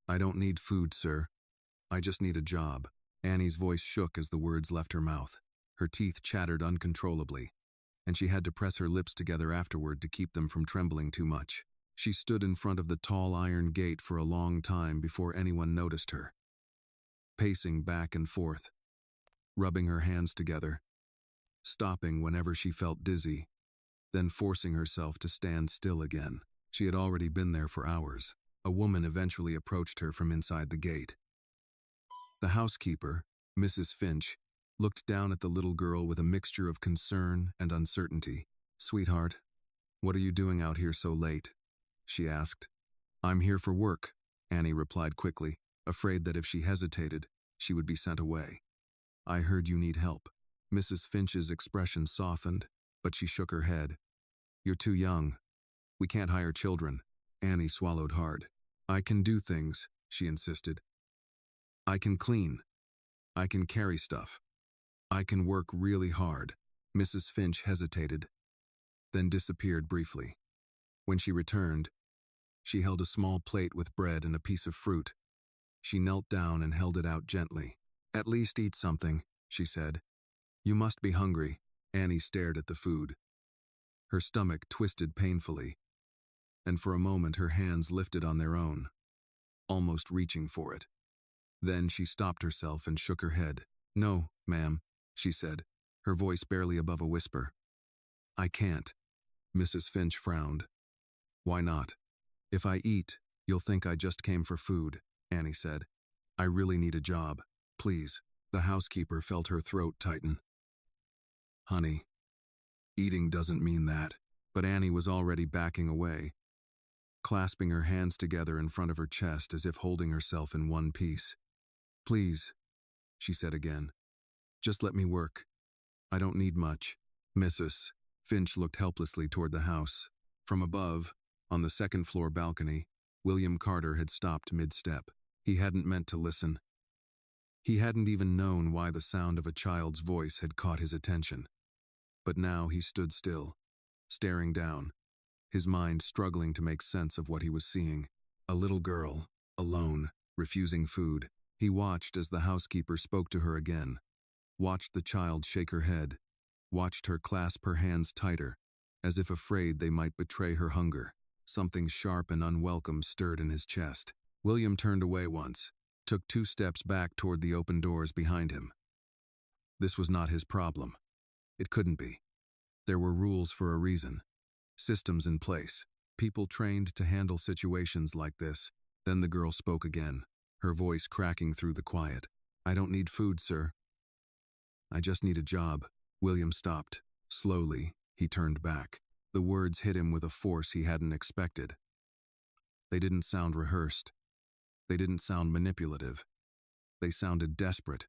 I don't need food, sir. I just need a job. Annie's voice shook as the words left her mouth. Her teeth chattered uncontrollably, and she had to press her lips together afterward to keep them from trembling too much. She stood in front of the tall iron gate for a long time before anyone noticed her, pacing back and forth, rubbing her hands together, stopping whenever she felt dizzy, then forcing herself to stand still again. She had already been there for hours. A woman eventually approached her from inside the gate. The housekeeper, Mrs. Finch, looked down at the little girl with a mixture of concern and uncertainty. "Sweetheart, what are you doing out here so late?" she asked. "I'm here for work," Annie replied quickly, afraid that if she hesitated, she would be sent away. "I heard you need help." Mrs. Finch's expression softened, but she shook her head. "You're too young. We can't hire children." Annie swallowed hard. "I can do things," she insisted. "I can clean. I can carry stuff. I can work really hard." Mrs. Finch hesitated, then disappeared briefly. When she returned, she held a small plate with bread and a piece of fruit. She knelt down and held it out gently. "At least eat something," she said. "You must be hungry." Annie stared at the food. Her stomach twisted painfully, and for a moment her hands lifted on their own, almost reaching for it. Then she stopped herself and shook her head. "No, ma'am," she said, her voice barely above a whisper. "I can't." Mrs. Finch frowned. "Why not?" "If I eat, you'll think I just came for food," Annie said. "I really need a job. Please." The housekeeper felt her throat tighten. "Honey, eating doesn't mean that." But Annie was already backing away, clasping her hands together in front of her chest as if holding herself in one piece. "Please," she said again. "Just let me work. I don't need much." Mrs. Finch looked helplessly toward the house. From above, on the second-floor balcony, William Carter had stopped mid-step. He hadn't meant to listen. He hadn't even known why the sound of a child's voice had caught his attention. But now he stood still, staring down, his mind struggling to make sense of what he was seeing. A little girl, alone, refusing food. He watched as the housekeeper spoke to her again, watched the child shake her head, watched her clasp her hands tighter, as if afraid they might betray her hunger. Something sharp and unwelcome stirred in his chest. William turned away once, took 2 steps back toward the open doors behind him. This was not his problem. It couldn't be. There were rules for a reason, systems in place, people trained to handle situations like this. Then the girl spoke again, her voice cracking through the quiet. "I don't need food, sir. I just need a job." William stopped. Slowly, he turned back. The words hit him with a force he hadn't expected. They didn't sound rehearsed. They didn't sound manipulative. They sounded desperate,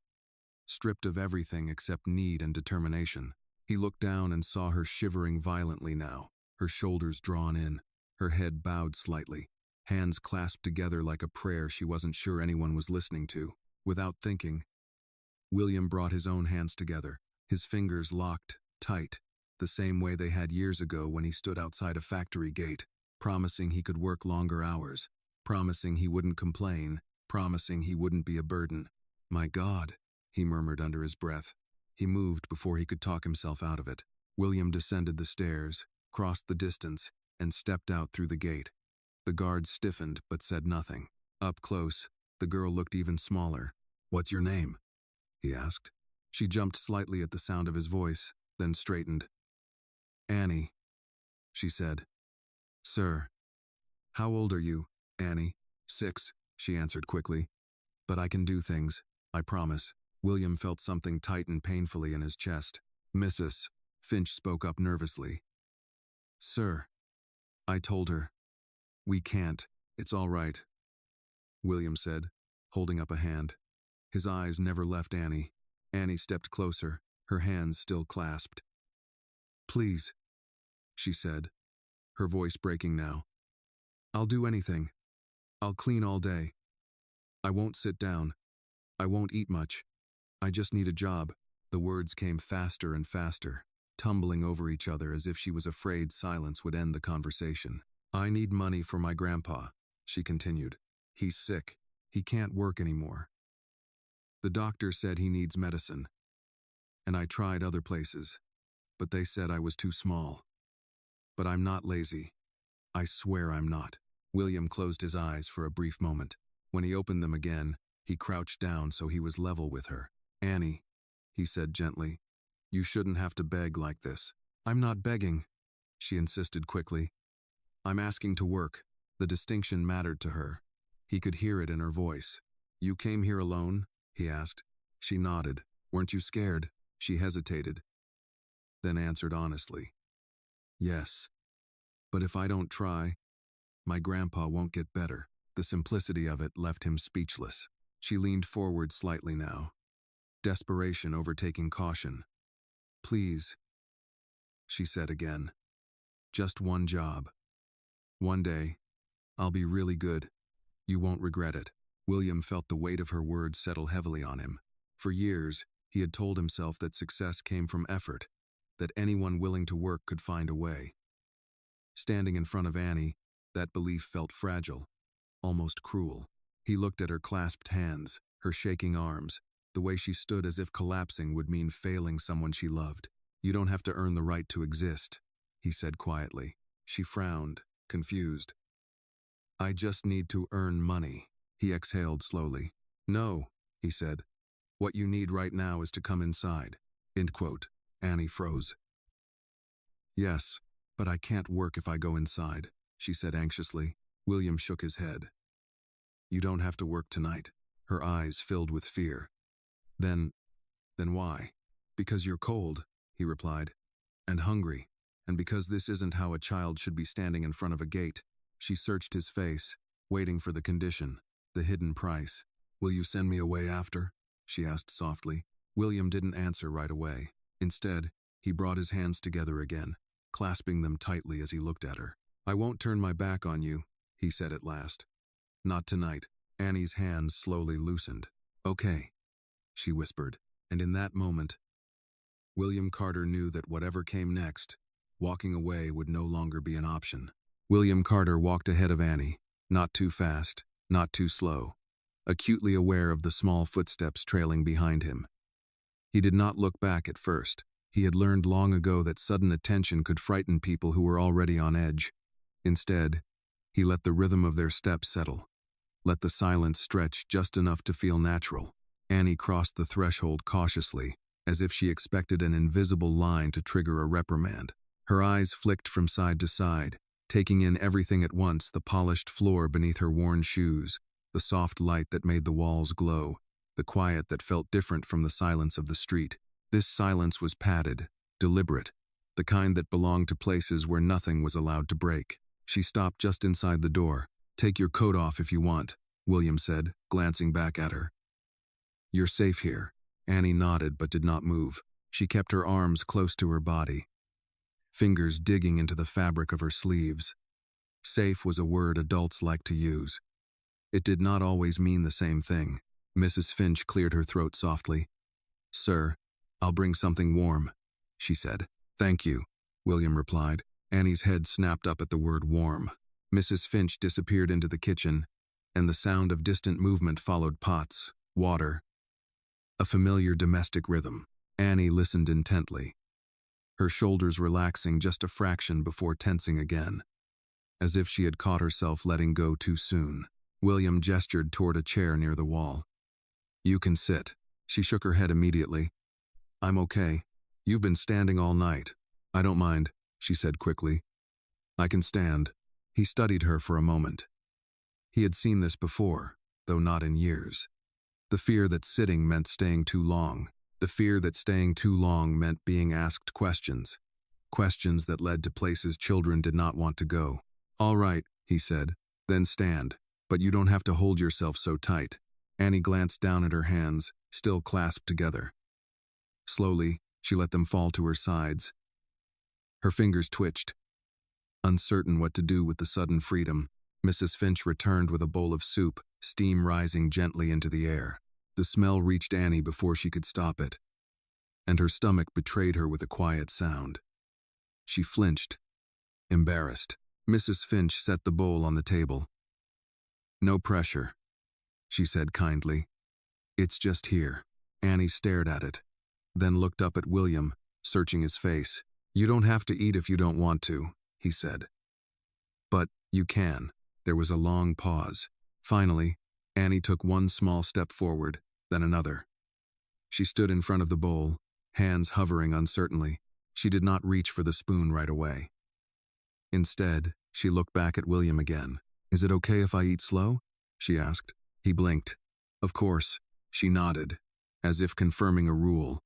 stripped of everything except need and determination. He looked down and saw her shivering violently now, her shoulders drawn in, her head bowed slightly, hands clasped together like a prayer she wasn't sure anyone was listening to. Without thinking, William brought his own hands together, his fingers locked, tight, the same way they had years ago when he stood outside a factory gate, promising he could work longer hours, promising he wouldn't complain, promising he wouldn't be a burden. "My God," he murmured under his breath. He moved before he could talk himself out of it. William descended the stairs, crossed the distance, and stepped out through the gate. The guard stiffened but said nothing. Up close, the girl looked even smaller. "What's your name?" he asked. She jumped slightly at the sound of his voice, then straightened. "Annie," she said. "Sir." "How old are you, Annie?" "6, she answered quickly. "But I can do things, I promise." William felt something tighten painfully in his chest. "Mrs. Finch spoke up nervously. "Sir." I told her. "We can't. It's all right," William said, holding up a hand. His eyes never left Annie. Annie stepped closer, her hands still clasped. "Please," she said, her voice breaking now. "I'll do anything. I'll clean all day. I won't sit down. I won't eat much. I just need a job." The words came faster and faster, tumbling over each other as if she was afraid silence would end the conversation. "I need money for my grandpa," she continued. "He's sick. He can't work anymore. The doctor said he needs medicine, and I tried other places, but they said I was too small. But I'm not lazy. I swear I'm not. William closed his eyes for a brief moment. When he opened them again, he crouched down so he was level with her. Annie, he said gently, you shouldn't have to beg like this. I'm not begging, she insisted quickly. I'm asking to work. The distinction mattered to her. He could hear it in her voice. You came here alone? He asked. She nodded. Weren't you scared? She hesitated, then answered honestly. Yes. But if I don't try, my grandpa won't get better. The simplicity of it left him speechless. She leaned forward slightly now, desperation overtaking caution. Please, she said again. Just one job. One day, I'll be really good. You won't regret it. William felt the weight of her words settle heavily on him. For years, he had told himself that success came from effort, that anyone willing to work could find a way. Standing in front of Annie, that belief felt fragile, almost cruel. He looked at her clasped hands, her shaking arms. The way she stood as if collapsing would mean failing someone she loved. You don't have to earn the right to exist, he said quietly. She frowned, confused. I just need to earn money, he exhaled slowly. No, he said. What you need right now is to come inside. End quote. Annie froze. Yes, but I can't work if I go inside, she said anxiously. William shook his head. You don't have to work tonight. Her eyes filled with fear. Then why? Because you're cold, he replied, and hungry, and because this isn't how a child should be standing in front of a gate. She searched his face, waiting for the condition, the hidden price. Will you send me away after? She asked softly. William didn't answer right away. Instead, he brought his hands together again, clasping them tightly as he looked at her. I won't turn my back on you, he said at last. Not tonight. Annie's hands slowly loosened. Okay, she whispered, and in that moment, William Carter knew that whatever came next, walking away would no longer be an option. William Carter walked ahead of Annie, not too fast, not too slow, acutely aware of the small footsteps trailing behind him. He did not look back at first. He had learned long ago that sudden attention could frighten people who were already on edge. Instead, he let the rhythm of their steps settle, let the silence stretch just enough to feel natural. Annie crossed the threshold cautiously, as if she expected an invisible line to trigger a reprimand. Her eyes flicked from side to side, taking in everything at once: the polished floor beneath her worn shoes, the soft light that made the walls glow, the quiet that felt different from the silence of the street. This silence was padded, deliberate, the kind that belonged to places where nothing was allowed to break. She stopped just inside the door. Take your coat off if you want, William said, glancing back at her. You're safe here. Annie nodded but did not move. She kept her arms close to her body, fingers digging into the fabric of her sleeves. Safe was a word adults liked to use. It did not always mean the same thing. Mrs. Finch cleared her throat softly. Sir, I'll bring something warm, she said. Thank you, William replied. Annie's head snapped up at the word warm. Mrs. Finch disappeared into the kitchen, and the sound of distant movement followed: pots, water, a familiar domestic rhythm. Annie listened intently, her shoulders relaxing just a fraction before tensing again, as if she had caught herself letting go too soon. William gestured toward a chair near the wall. You can sit. She shook her head immediately. I'm okay. You've been standing all night. I don't mind, she said quickly. I can stand. He studied her for a moment. He had seen this before, though not in years. The fear that sitting meant staying too long. The fear that staying too long meant being asked questions. Questions that led to places children did not want to go. All right, he said. Then stand. But you don't have to hold yourself so tight. Annie glanced down at her hands, still clasped together. Slowly, she let them fall to her sides. Her fingers twitched. Uncertain what to do with the sudden freedom, Mrs. Finch returned with a bowl of soup, steam rising gently into the air. The smell reached Annie before she could stop it, and her stomach betrayed her with a quiet sound. She flinched, embarrassed. Mrs. Finch set the bowl on the table. No pressure. she said kindly. It's just here. Annie stared at it, then looked up at William, searching his face. You don't have to eat if you don't want to, he said. But you can. There was a long pause. Finally, Annie took one small step forward, then another. She stood in front of the bowl, hands hovering uncertainly. She did not reach for the spoon right away. Instead, she looked back at William again. Is it okay if I eat slow? She asked. He blinked. Of course, she nodded, as if confirming a rule,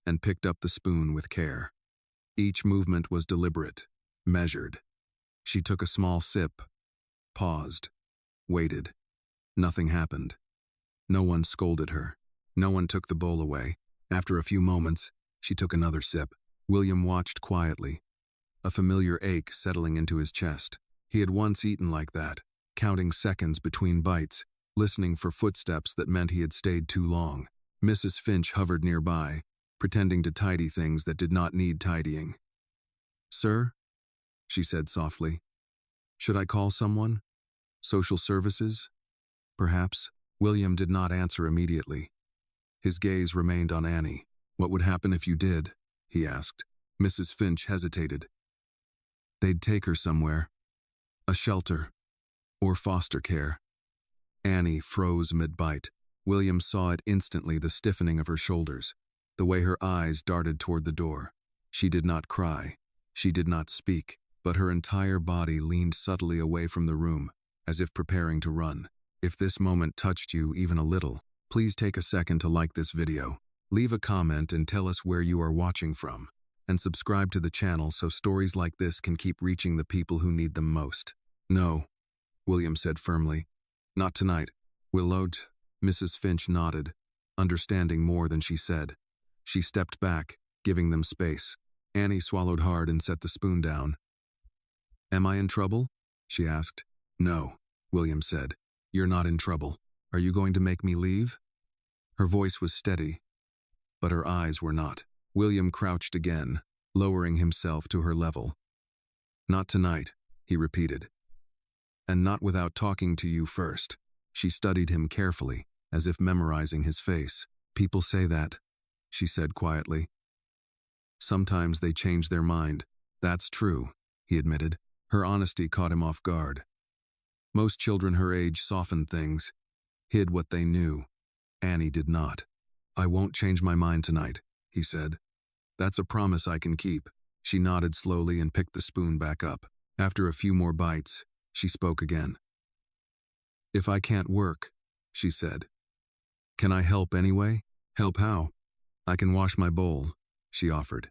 and picked up the spoon with care. Each movement was deliberate, measured. She took a small sip, paused, waited. Nothing happened. No one scolded her. No one took the bowl away. After a few moments, she took another sip. William watched quietly, a familiar ache settling into his chest. He had once eaten like that, counting seconds between bites, listening for footsteps that meant he had stayed too long. Mrs. Finch hovered nearby, pretending to tidy things that did not need tidying. Sir? She said softly. Should I call someone? Social services? Perhaps. William did not answer immediately. His gaze remained on Annie. What would happen if you did? He asked. Mrs. Finch hesitated. They'd take her somewhere. A shelter. Or foster care. Annie froze mid-bite. William saw it instantly, the stiffening of her shoulders, the way her eyes darted toward the door. She did not cry. She did not speak, but her entire body leaned subtly away from the room, as if preparing to run. If this moment touched you even a little, please take a second to like this video. Leave a comment and tell us where you are watching from. And subscribe to the channel so stories like this can keep reaching the people who need them most. No, William said firmly. Not tonight. We'll load. Mrs. Finch nodded, understanding more than she said. She stepped back, giving them space. Annie swallowed hard and set the spoon down. Am I in trouble? She asked. No, William said. You're not in trouble. Are you going to make me leave? Her voice was steady, but her eyes were not. William crouched again, lowering himself to her level. Not tonight, he repeated. And not without talking to you first. She studied him carefully, as if memorizing his face. People say that, she said quietly. Sometimes they change their mind. That's true, he admitted. Her honesty caught him off guard. Most children her age softened things, hid what they knew. Annie did not. I won't change my mind tonight, he said. That's a promise I can keep. She nodded slowly and picked the spoon back up. After a few more bites, she spoke again. If I can't work, she said. Can I help anyway? Help how? I can wash my bowl, she offered.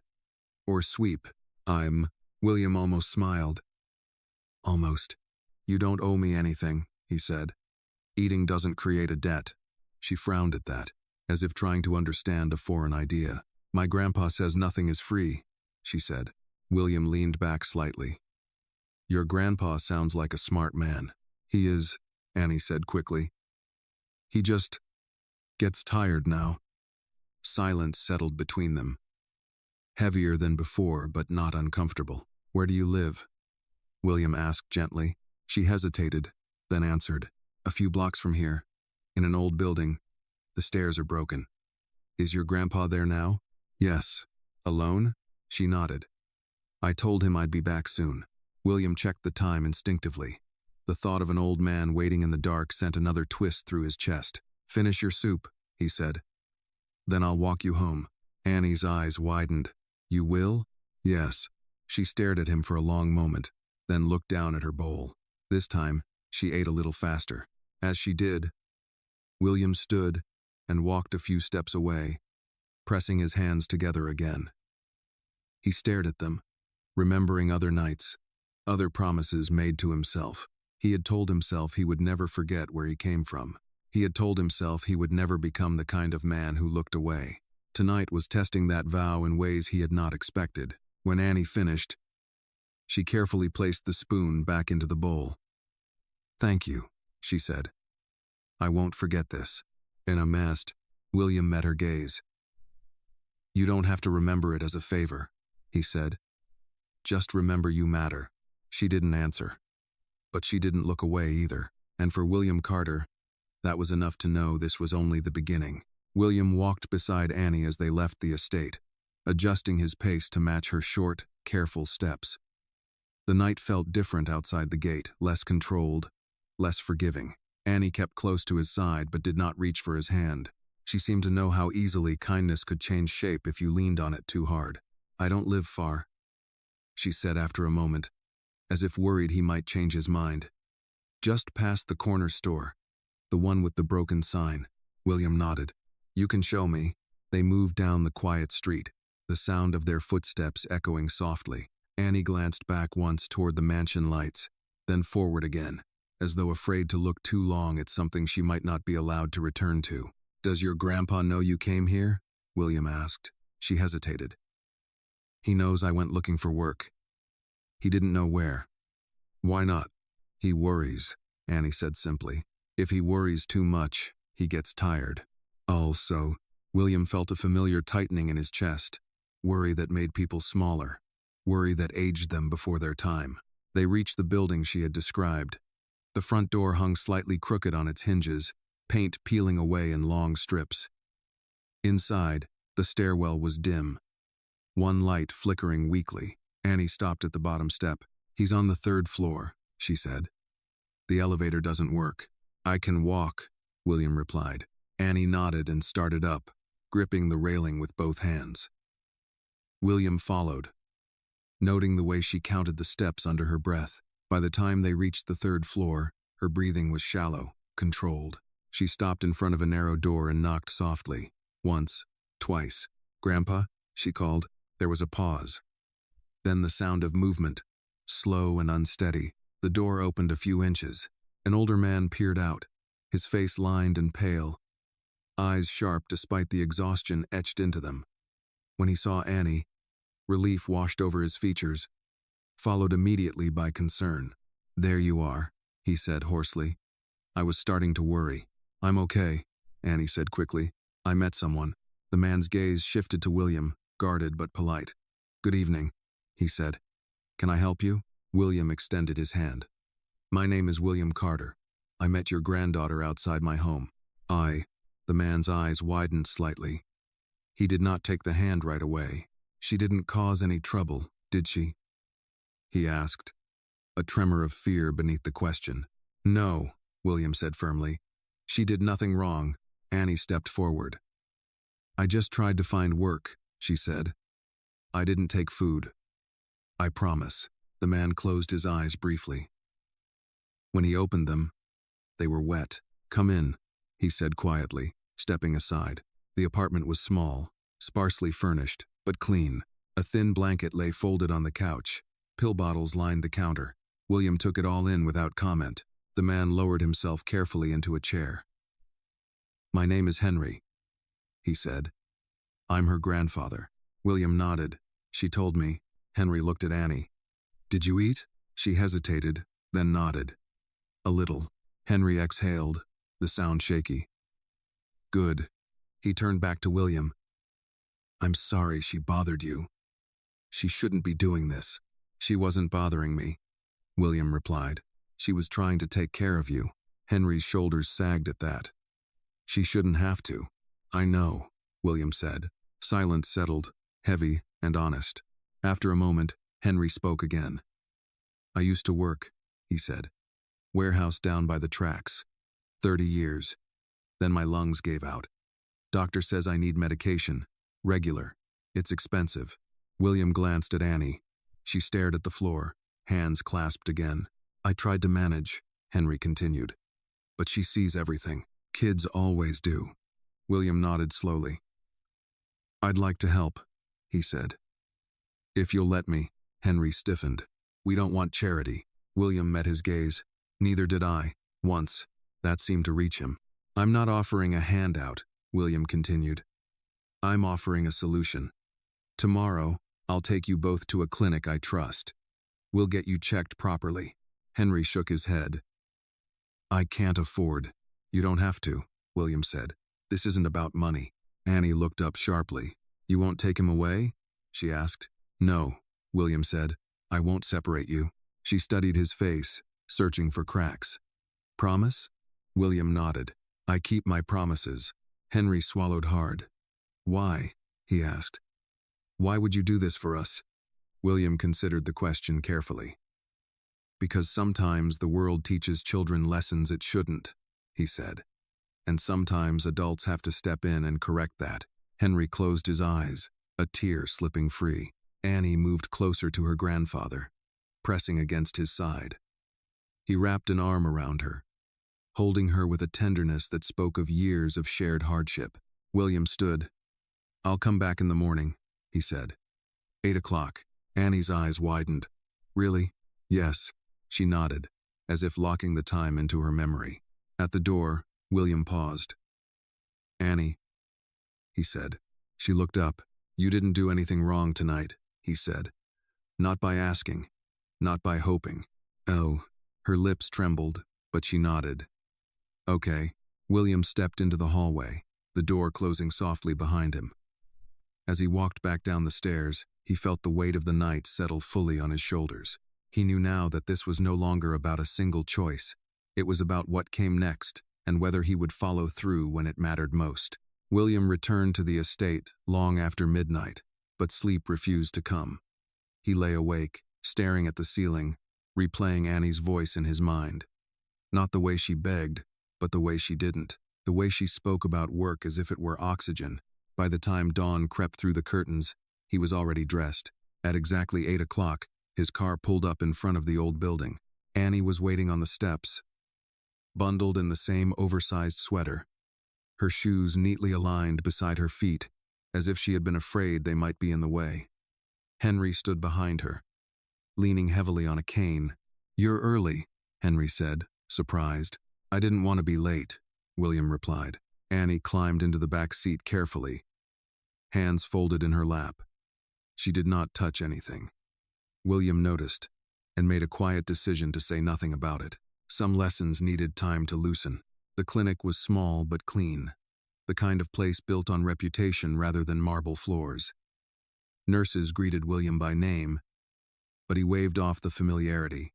Or sweep. William almost smiled. Almost. You don't owe me anything, he said. Eating doesn't create a debt. She frowned at that, as if trying to understand a foreign idea. My grandpa says nothing is free, she said. William leaned back slightly. Your grandpa sounds like a smart man. He is, Annie said quickly. He just gets tired now. Silence settled between them. Heavier than before, but not uncomfortable. Where do you live? William asked gently. She hesitated, then answered. A few blocks from here, in an old building. The stairs are broken. Is your grandpa there now? Yes. Alone? She nodded. I told him I'd be back soon. William checked the time instinctively. The thought of an old man waiting in the dark sent another twist through his chest. Finish your soup, he said. Then I'll walk you home. Annie's eyes widened. You will? Yes. She stared at him for a long moment, then looked down at her bowl. This time, she ate a little faster. As she did, William stood and walked a few steps away, pressing his hands together again. He stared at them, remembering other nights, other promises made to himself. He had told himself he would never forget where he came from. He had told himself he would never become the kind of man who looked away. Tonight was testing that vow in ways he had not expected. When Annie finished, she carefully placed the spoon back into the bowl. Thank you, she said. I won't forget this. In a mist, William met her gaze. You don't have to remember it as a favor, he said. Just remember you matter. She didn't answer. But she didn't look away either, and for William Carter, That was enough to know this was only the beginning. William walked beside Annie as they left the estate, adjusting his pace to match her short, careful steps. The night felt different outside the gate, less controlled, less forgiving. Annie kept close to his side but did not reach for his hand. She seemed to know how easily kindness could change shape if you leaned on it too hard. "I don't live far," she said after a moment, as if worried he might change his mind. "Just past the corner store, the one with the broken sign." William nodded. "You can show me." They moved down the quiet street, the sound of their footsteps echoing softly. Annie glanced back once toward the mansion lights, then forward again, as though afraid to look too long at something she might not be allowed to return to. "Does your grandpa know you came here?" William asked. She hesitated. "He knows I went looking for work. He didn't know where." "Why not?" "He worries," Annie said simply. "If he worries too much, he gets tired." Also, William felt a familiar tightening in his chest, worry that made people smaller, worry that aged them before their time. They reached the building she had described. The front door hung slightly crooked on its hinges, paint peeling away in long strips. Inside, the stairwell was dim, one light flickering weakly. Annie stopped at the bottom step. "He's on the 3rd floor," she said. "The elevator doesn't work." "I can walk," William replied. Annie nodded and started up, gripping the railing with both hands. William followed, noting the way she counted the steps under her breath. By the time they reached the 3rd floor, her breathing was shallow, controlled. She stopped in front of a narrow door and knocked softly. Once, twice. "Grandpa?" she called. There was a pause. Then the sound of movement, slow and unsteady. The door opened a few inches. An older man peered out, his face lined and pale, eyes sharp despite the exhaustion etched into them. When he saw Annie, relief washed over his features, followed immediately by concern. "There you are," he said hoarsely. "I was starting to worry." "I'm okay," Annie said quickly. "I met someone." The man's gaze shifted to William, guarded but polite. "Good evening," he said. "Can I help you?" William extended his hand. "My name is William Carter. I met your granddaughter outside my home." The man's eyes widened slightly. He did not take the hand right away. "She didn't cause any trouble, did she?" he asked, a tremor of fear beneath the question. "No," William said firmly. "She did nothing wrong." Annie stepped forward. "I just tried to find work," she said. "I didn't take food. I promise." The man closed his eyes briefly. When he opened them, they were wet. "Come in," he said quietly, stepping aside. The apartment was small, sparsely furnished, but clean. A thin blanket lay folded on the couch. Pill bottles lined the counter. William took it all in without comment. The man lowered himself carefully into a chair. "My name is Henry," he said. "I'm her grandfather." William nodded. "She told me." Henry looked at Annie. "Did you eat?" She hesitated, then nodded. "A little." Henry exhaled, the sound shaky. "Good." He turned back to William. "I'm sorry she bothered you. She shouldn't be doing this." "She wasn't bothering me," William replied. "She was trying to take care of you." Henry's shoulders sagged at that. "She shouldn't have to." "I know," William said. Silence settled, heavy and honest. After a moment, Henry spoke again. "I used to work," he said. "Warehouse down by the tracks. 30 years. Then my lungs gave out. Doctor says I need medication. Regular. It's expensive." William glanced at Annie. She stared at the floor, hands clasped again. "I tried to manage," Henry continued. "But she sees everything. Kids always do." William nodded slowly. "I'd like to help," he said. "If you'll let me." Henry stiffened. "We don't want charity." William met his gaze. "Neither did I. Once." That seemed to reach him. "I'm not offering a handout," William continued. "I'm offering a solution. Tomorrow, I'll take you both to a clinic I trust. We'll get you checked properly." Henry shook his head. "I can't afford." "You don't have to," William said. "This isn't about money." Annie looked up sharply. "You won't take him away?" she asked. "No," William said. "I won't separate you." She studied his face, searching for cracks. "Promise?" William nodded. I keep my promises. Henry swallowed hard. Why? He asked. Why would you do this for us? William considered the question carefully. Because sometimes the world teaches children lessons it shouldn't, he said. And sometimes adults have to step in and correct that. Henry closed his eyes, a tear slipping free. Annie moved closer to her grandfather, pressing against his side. He wrapped an arm around her, holding her with a tenderness that spoke of years of shared hardship. William stood. I'll come back in the morning, he said. 8 o'clock. Annie's eyes widened. Really? Yes, she nodded, as if locking the time into her memory. At the door, William paused. Annie, he said. She looked up. You didn't do anything wrong tonight, he said. Not by asking, not by hoping. Oh, her lips trembled, but she nodded. Okay. William stepped into the hallway, the door closing softly behind him. As he walked back down the stairs, he felt the weight of the night settle fully on his shoulders. He knew now that this was no longer about a single choice. It was about what came next, and whether he would follow through when it mattered most. William returned to the estate long after midnight, but sleep refused to come. He lay awake, staring at the ceiling, replaying Annie's voice in his mind. Not the way she begged, but the way she didn't. The way she spoke about work as if it were oxygen. By the time dawn crept through the curtains, he was already dressed. At exactly 8 o'clock, his car pulled up in front of the old building. Annie was waiting on the steps, bundled in the same oversized sweater, her shoes neatly aligned beside her feet, as if she had been afraid they might be in the way. Henry stood behind her, leaning heavily on a cane. You're early, Henry said, surprised. I didn't want to be late, William replied. Annie climbed into the back seat carefully, hands folded in her lap. She did not touch anything. William noticed, and made a quiet decision to say nothing about it. Some lessons needed time to loosen. The clinic was small but clean, the kind of place built on reputation rather than marble floors. Nurses greeted William by name, but he waved off the familiarity.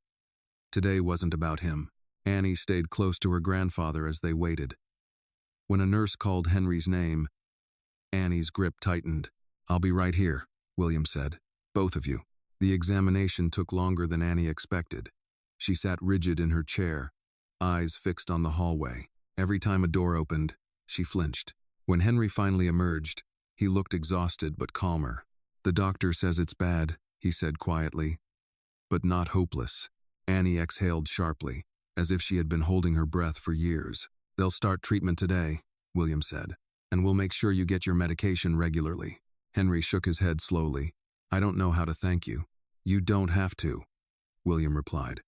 Today wasn't about him. Annie stayed close to her grandfather as they waited. When a nurse called Henry's name, Annie's grip tightened. I'll be right here, William said. Both of you. The examination took longer than Annie expected. She sat rigid in her chair, eyes fixed on the hallway. Every time a door opened, she flinched. When Henry finally emerged, he looked exhausted but calmer. The doctor says it's bad, he said quietly, but not hopeless. Annie exhaled sharply, as if she had been holding her breath for years. They'll start treatment today, William said, and we'll make sure you get your medication regularly. Henry shook his head slowly. I don't know how to thank you. You don't have to, William replied.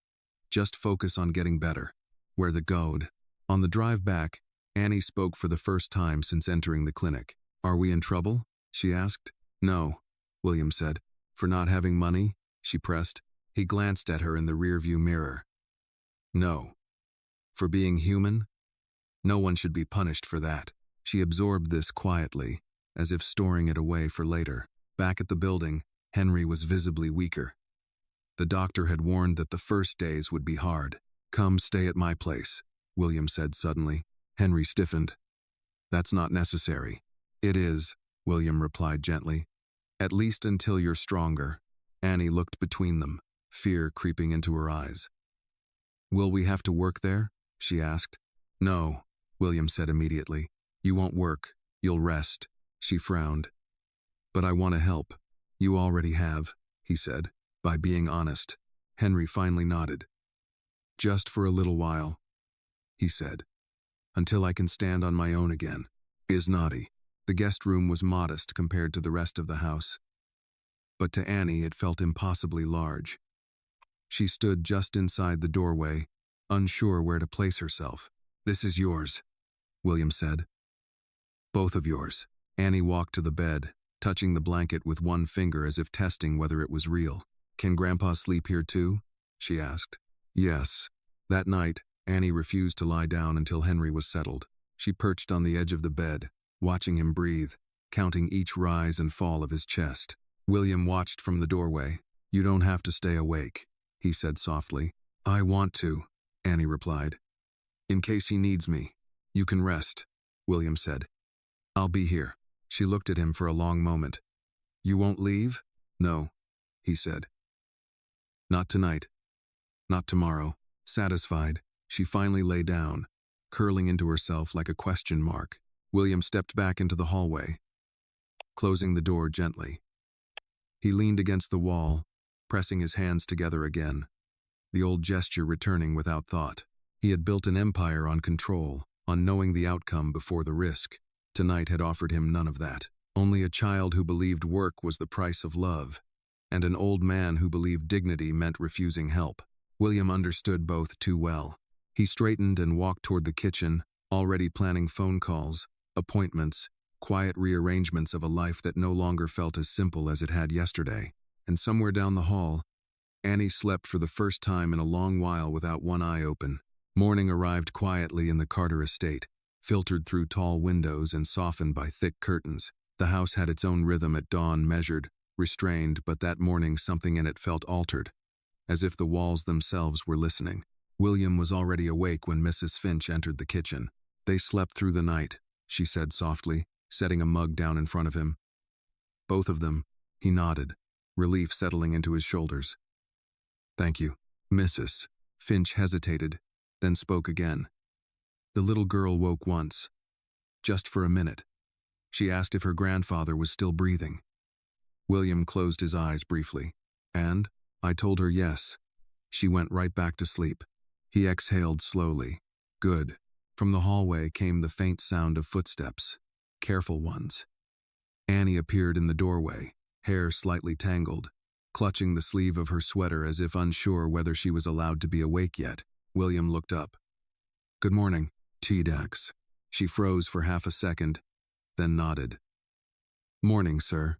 Just focus on getting better. Wear the goad. On the drive back, Annie spoke for the first time since entering the clinic. Are we in trouble? She asked. No, William said. For not having money? She pressed. He glanced at her in the rearview mirror. No. For being human? No one should be punished for that. She absorbed this quietly, as if storing it away for later. Back at the building, Henry was visibly weaker. The doctor had warned that the first days would be hard. Come stay at my place, William said suddenly. Henry stiffened. That's not necessary. It is, William replied gently. At least until you're stronger. Annie looked between them, fear creeping into her eyes. Will we have to work there? She asked. No, William said immediately. You won't work. You'll rest. She frowned. But I want to help. You already have, he said, by being honest. Henry finally nodded. Just for a little while, he said, until I can stand on my own again. Is naughty. The guest room was modest compared to the rest of the house, but to Annie it felt impossibly large. She stood just inside the doorway, unsure where to place herself. This is yours, William said. Both of yours. Annie walked to the bed, touching the blanket with one finger as if testing whether it was real. Can Grandpa sleep here too? She asked. Yes. That night, Annie refused to lie down until Henry was settled. She perched on the edge of the bed, watching him breathe, counting each rise and fall of his chest. William watched from the doorway. You don't have to stay awake, he said softly. I want to, Annie replied. In case he needs me. You can rest, William said. I'll be here. She looked at him for a long moment. You won't leave? No, he said. Not tonight. Not tomorrow. Satisfied, she finally lay down, curling into herself like a question mark. William stepped back into the hallway, closing the door gently. He leaned against the wall, pressing his hands together again, the old gesture returning without thought. He had built an empire on control, on knowing the outcome before the risk. Tonight had offered him none of that. Only a child who believed work was the price of love, and an old man who believed dignity meant refusing help. William understood both too well. He straightened and walked toward the kitchen, already planning phone calls, appointments, quiet rearrangements of a life that no longer felt as simple as it had yesterday. And somewhere down the hall, Annie slept for the first time in a long while without one eye open. Morning arrived quietly in the Carter estate, filtered through tall windows and softened by thick curtains. The house had its own rhythm at dawn, measured, restrained, but that morning something in it felt altered, as if the walls themselves were listening. William was already awake when Mrs. Finch entered the kitchen. They slept through the night, she said softly, setting a mug down in front of him. Both of them, he nodded, relief settling into his shoulders. Thank you. Mrs. Finch hesitated, then spoke again. The little girl woke once, just for a minute. She asked if her grandfather was still breathing. William closed his eyes briefly, and I told her yes. She went right back to sleep. He exhaled slowly. Good. From the hallway came the faint sound of footsteps, careful ones. Annie appeared in the doorway, hair slightly tangled, clutching the sleeve of her sweater as if unsure whether she was allowed to be awake yet. William looked up. Good morning, T-Dax. She froze for half a second, then nodded. Morning, sir.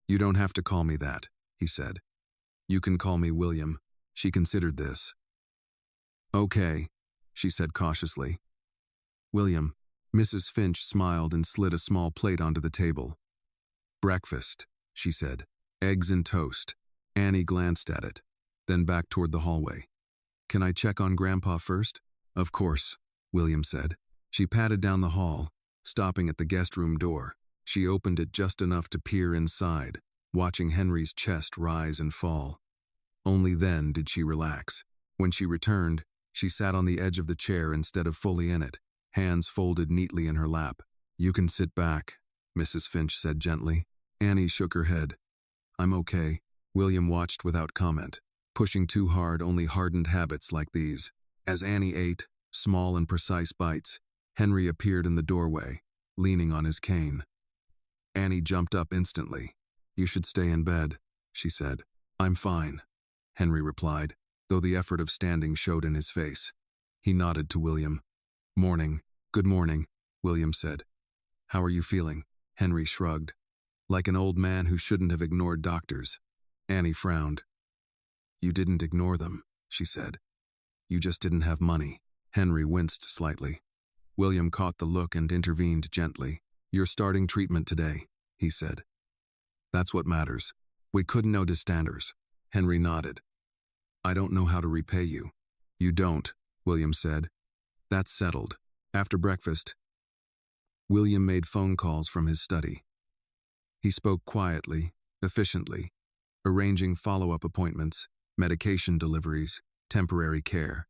You don't have to call me that, he said. You can call me William. She considered this. Okay, she said cautiously. William. Mrs. Finch smiled and slid a small plate onto the table. Breakfast, she said. Eggs and toast. Annie glanced at it, then back toward the hallway. Can I check on Grandpa first? Of course, William said. She padded down the hall, stopping at the guest room door. She opened it just enough to peer inside, watching Henry's chest rise and fall. Only then did she relax. When she returned, she sat on the edge of the chair instead of fully in it, hands folded neatly in her lap. You can sit back, Mrs. Finch said gently. Annie shook her head. I'm okay. William watched without comment. Pushing too hard only hardened habits like these. As Annie ate, small and precise bites, Henry appeared in the doorway, leaning on his cane. Annie jumped up instantly. You should stay in bed, she said. I'm fine, Henry replied, though the effort of standing showed in his face. He nodded to William. Morning. Good morning, William said. How are you feeling? Henry shrugged. Like an old man who shouldn't have ignored doctors. Annie frowned. You didn't ignore them, she said. You just didn't have money. Henry winced slightly. William caught the look and intervened gently. You're starting treatment today, he said. That's what matters. We couldn't know standards. Henry nodded. I don't know how to repay you. You don't, William said. That's settled. After breakfast, William made phone calls from his study. He spoke quietly, efficiently, arranging follow-up appointments, medication deliveries, temporary care.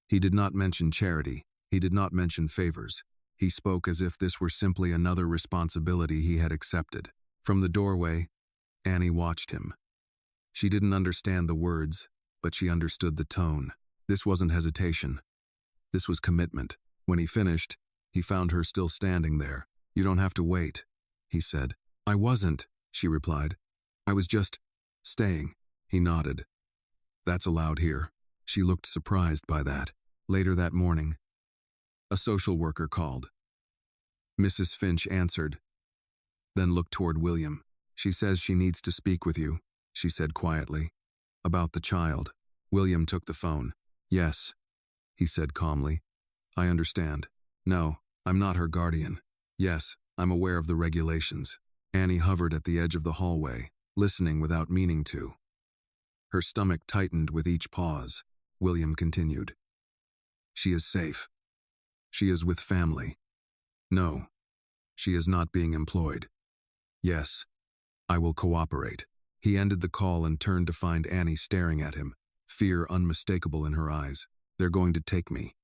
He did not mention charity. He did not mention favors. He spoke as if this were simply another responsibility he had accepted. From the doorway, Annie watched him. She didn't understand the words, but she understood the tone. This wasn't hesitation. This was commitment. When he finished, he found her still standing there. You don't have to wait, he said. I wasn't, she replied. I was just staying. He nodded. That's allowed here. She looked surprised by that. Later that morning, a social worker called. Mrs. Finch answered, then looked toward William. She says she needs to speak with you, she said quietly. About the child. William took the phone. Yes, he said calmly. I understand. No, I'm not her guardian. Yes, I'm aware of the regulations. Annie hovered at the edge of the hallway, listening without meaning to. Her stomach tightened with each pause. William continued. She is safe. She is with family. No, she is not being employed. Yes, I will cooperate. He ended the call and turned to find Annie staring at him, fear unmistakable in her eyes. They're going to take me,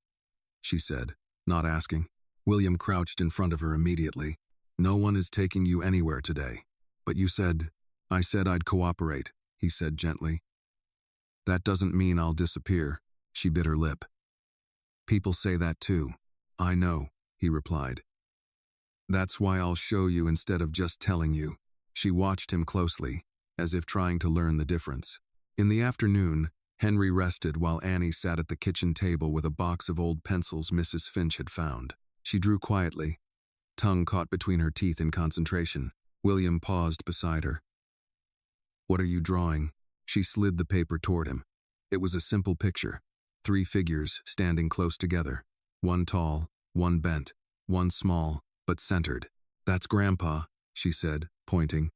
she said, not asking. William crouched in front of her immediately. No one is taking you anywhere today. But you said, I said I'd cooperate, he said gently. That doesn't mean I'll disappear, she bit her lip. People say that too. I know, he replied. That's why I'll show you instead of just telling you. She watched him closely, as if trying to learn the difference. In the afternoon, Henry rested while Annie sat at the kitchen table with a box of old pencils Mrs. Finch had found. She drew quietly, tongue caught between her teeth in concentration. William paused beside her. What are you drawing? She slid the paper toward him. It was a simple picture. 3 figures standing close together. One tall, one bent, one small, but centered. That's Grandpa, she said, pointing.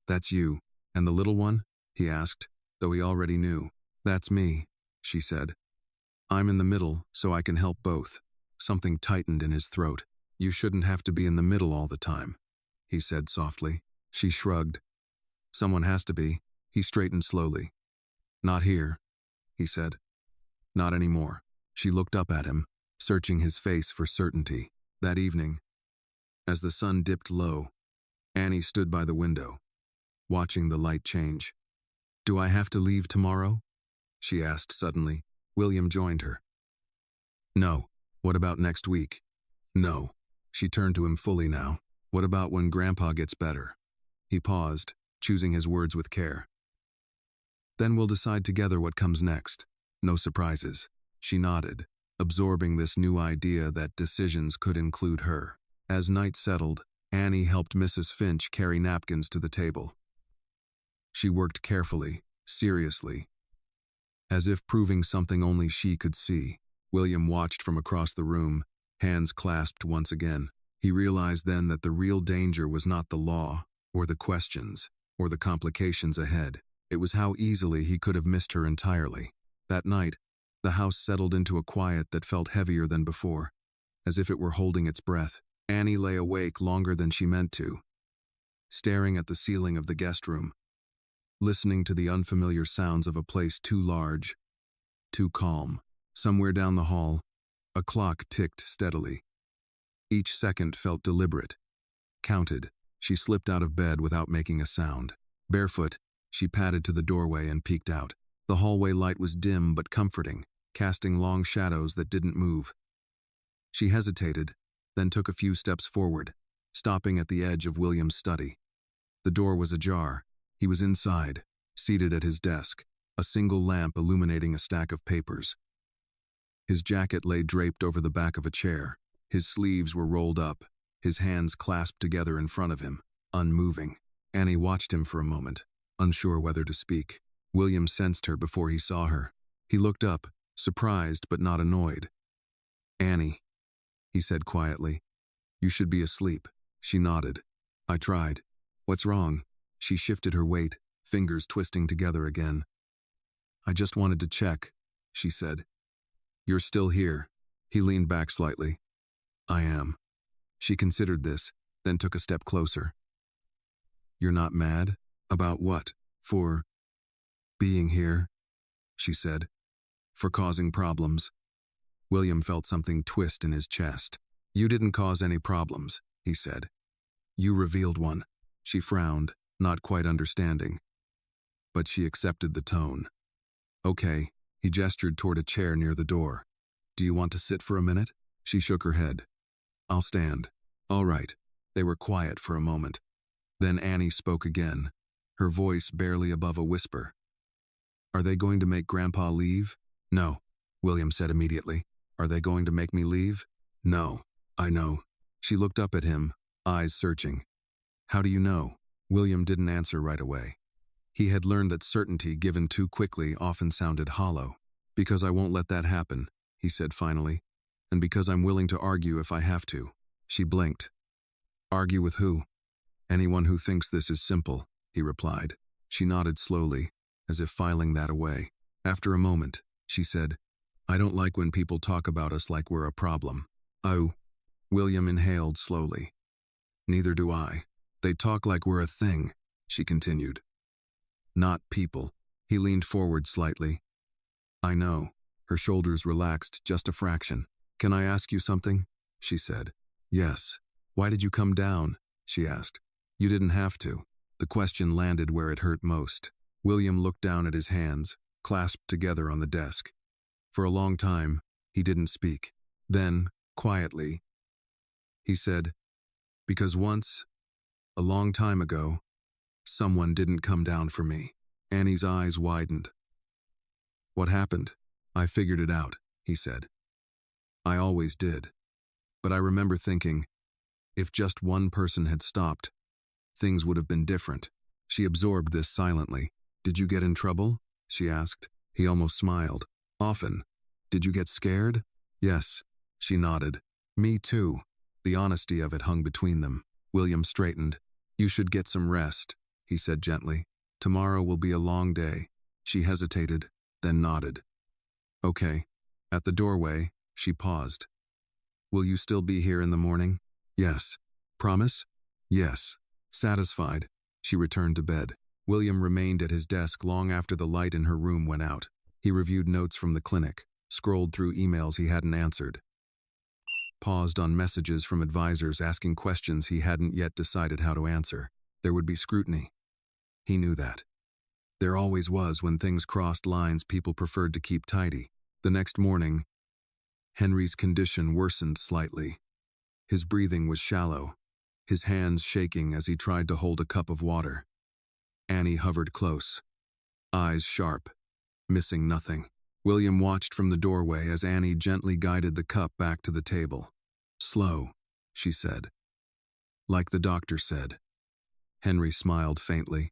That's you. And the little one? He asked, though he already knew. That's me, she said. I'm in the middle, so I can help both. Something tightened in his throat. You shouldn't have to be in the middle all the time, he said softly. She shrugged. Someone has to be. He straightened slowly. Not here, he said. Not anymore. She looked up at him, searching his face for certainty. That evening, as the sun dipped low, Annie stood by the window, watching the light change. Do I have to leave tomorrow? She asked suddenly. William joined her. No. What about next week? No. She turned to him fully now. What about when Grandpa gets better? He paused, choosing his words with care. Then we'll decide together what comes next. No surprises. She nodded, absorbing this new idea that decisions could include her. As night settled, Annie helped Mrs. Finch carry napkins to the table. She worked carefully, seriously, as if proving something only she could see. William watched from across the room, hands clasped once again. He realized then that the real danger was not the law, or the questions, or the complications ahead. It was how easily he could have missed her entirely. That night, the house settled into a quiet that felt heavier than before, as if it were holding its breath. Annie lay awake longer than she meant to, staring at the ceiling of the guest room, listening to the unfamiliar sounds of a place too large, too calm. Somewhere down the hall, a clock ticked steadily. Each second felt deliberate, counted. She slipped out of bed without making a sound. Barefoot, she padded to the doorway and peeked out. The hallway light was dim but comforting, casting long shadows that didn't move. She hesitated, then took a few steps forward, stopping at the edge of William's study. The door was ajar. He was inside, seated at his desk, a single lamp illuminating a stack of papers. His jacket lay draped over the back of a chair. His sleeves were rolled up, his hands clasped together in front of him, unmoving. Annie watched him for a moment, unsure whether to speak. William sensed her before he saw her. He looked up, surprised but not annoyed. Annie, he said quietly. You should be asleep. She nodded. I tried. What's wrong? She shifted her weight, fingers twisting together again. I just wanted to check, she said. You're still here. He leaned back slightly. I am. She considered this, then took a step closer. You're not mad? About what? For being here, she said. For causing problems. William felt something twist in his chest. You didn't cause any problems, he said. You revealed one. She frowned, not quite understanding. But she accepted the tone. Okay, he gestured toward a chair near the door. Do you want to sit for a minute? She shook her head. I'll stand. All right. They were quiet for a moment. Then Annie spoke again, her voice barely above a whisper. Are they going to make Grandpa leave? No, William said immediately. Are they going to make me leave? No, I know. She looked up at him, eyes searching. How do you know? William didn't answer right away. He had learned that certainty given too quickly often sounded hollow. Because I won't let that happen, he said finally, and because I'm willing to argue if I have to. She blinked. Argue with who? Anyone who thinks this is simple, he replied. She nodded slowly, as if filing that away. After a moment, she said, I don't like when people talk about us like we're a problem. Oh, William inhaled slowly. Neither do I. They talk like we're a thing, she continued. Not people. He leaned forward slightly. I know. Her shoulders relaxed just a fraction. Can I ask you something? She said. Yes. Why did you come down? She asked. You didn't have to. The question landed where it hurt most. William looked down at his hands, clasped together on the desk. For a long time, he didn't speak. Then, quietly, he said, because once, a long time ago, someone didn't come down for me. Annie's eyes widened. What happened? I figured it out, he said. I always did. But I remember thinking, if just one person had stopped, things would have been different. She absorbed this silently. Did you get in trouble? She asked. He almost smiled. Often. Did you get scared? Yes. She nodded. Me too. The honesty of it hung between them. William straightened. You should get some rest, he said gently. Tomorrow will be a long day. She hesitated, then nodded. Okay. At the doorway, she paused. Will you still be here in the morning? Yes. Promise? Yes. Satisfied, she returned to bed. William remained at his desk long after the light in her room went out. He reviewed notes from the clinic, scrolled through emails he hadn't answered, paused on messages from advisors asking questions he hadn't yet decided how to answer. There would be scrutiny. He knew that. There always was when things crossed lines people preferred to keep tidy. The next morning, Henry's condition worsened slightly. His breathing was shallow, his hands shaking as he tried to hold a cup of water. Annie hovered close, eyes sharp, missing nothing. William watched from the doorway as Annie gently guided the cup back to the table. Slow, she said. Like the doctor said. Henry smiled faintly.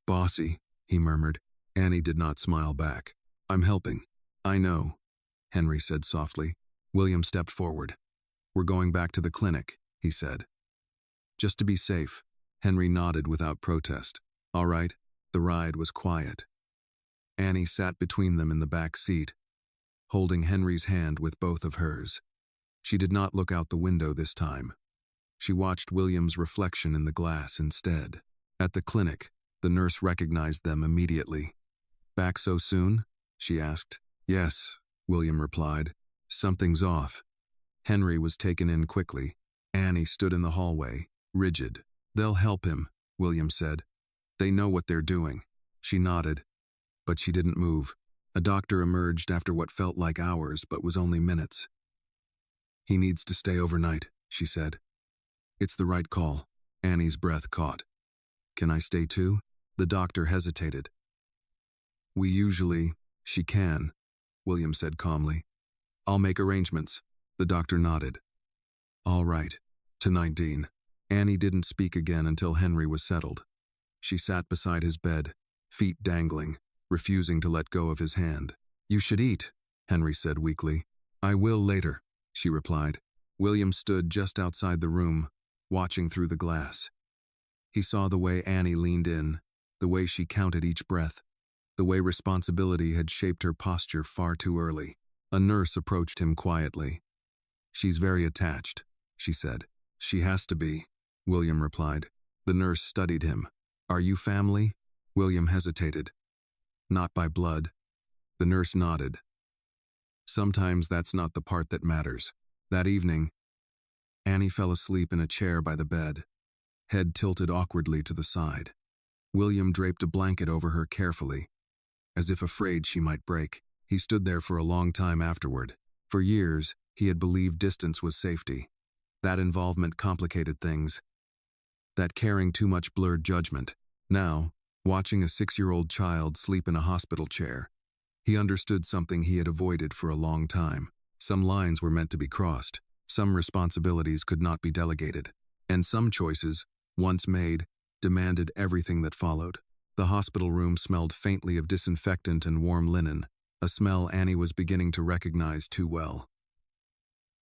Bossy, he murmured. Annie did not smile back. I'm helping. I know, Henry said softly. William stepped forward. We're going back to the clinic, he said. Just to be safe. Henry nodded without protest. All right. The ride was quiet. Annie sat between them in the back seat, holding Henry's hand with both of hers. She did not look out the window this time. She watched William's reflection in the glass instead. At the clinic, the nurse recognized them immediately. Back so soon? She asked. Yes, William replied. Something's off. Henry was taken in quickly. Annie stood in the hallway, rigid. They'll help him, William said. They know what they're doing. She nodded, but she didn't move. A doctor emerged after what felt like hours but was only minutes. He needs to stay overnight, she said. It's the right call. Annie's breath caught. Can I stay too? The doctor hesitated. She can, William said calmly. I'll make arrangements. The doctor nodded. All right. Tonight, Dean. Annie didn't speak again until Henry was settled. She sat beside his bed, feet dangling, refusing to let go of his hand. You should eat, Henry said weakly. I will later, she replied. William stood just outside the room, watching through the glass. He saw the way Annie leaned in, the way she counted each breath, the way responsibility had shaped her posture far too early. A nurse approached him quietly. She's very attached, she said. She has to be, William replied. The nurse studied him. Are you family? William hesitated. Not by blood. The nurse nodded. Sometimes that's not the part that matters. That evening, Annie fell asleep in a chair by the bed, head tilted awkwardly to the side. William draped a blanket over her carefully, as if afraid she might break. He stood there for a long time afterward. For years, he had believed distance was safety. That involvement complicated things. That caring too much blurred judgment. Now, watching a 6-year-old child sleep in a hospital chair, he understood something he had avoided for a long time. Some lines were meant to be crossed. Some responsibilities could not be delegated. And some choices, once made, demanded everything that followed. The hospital room smelled faintly of disinfectant and warm linen, a smell Annie was beginning to recognize too well.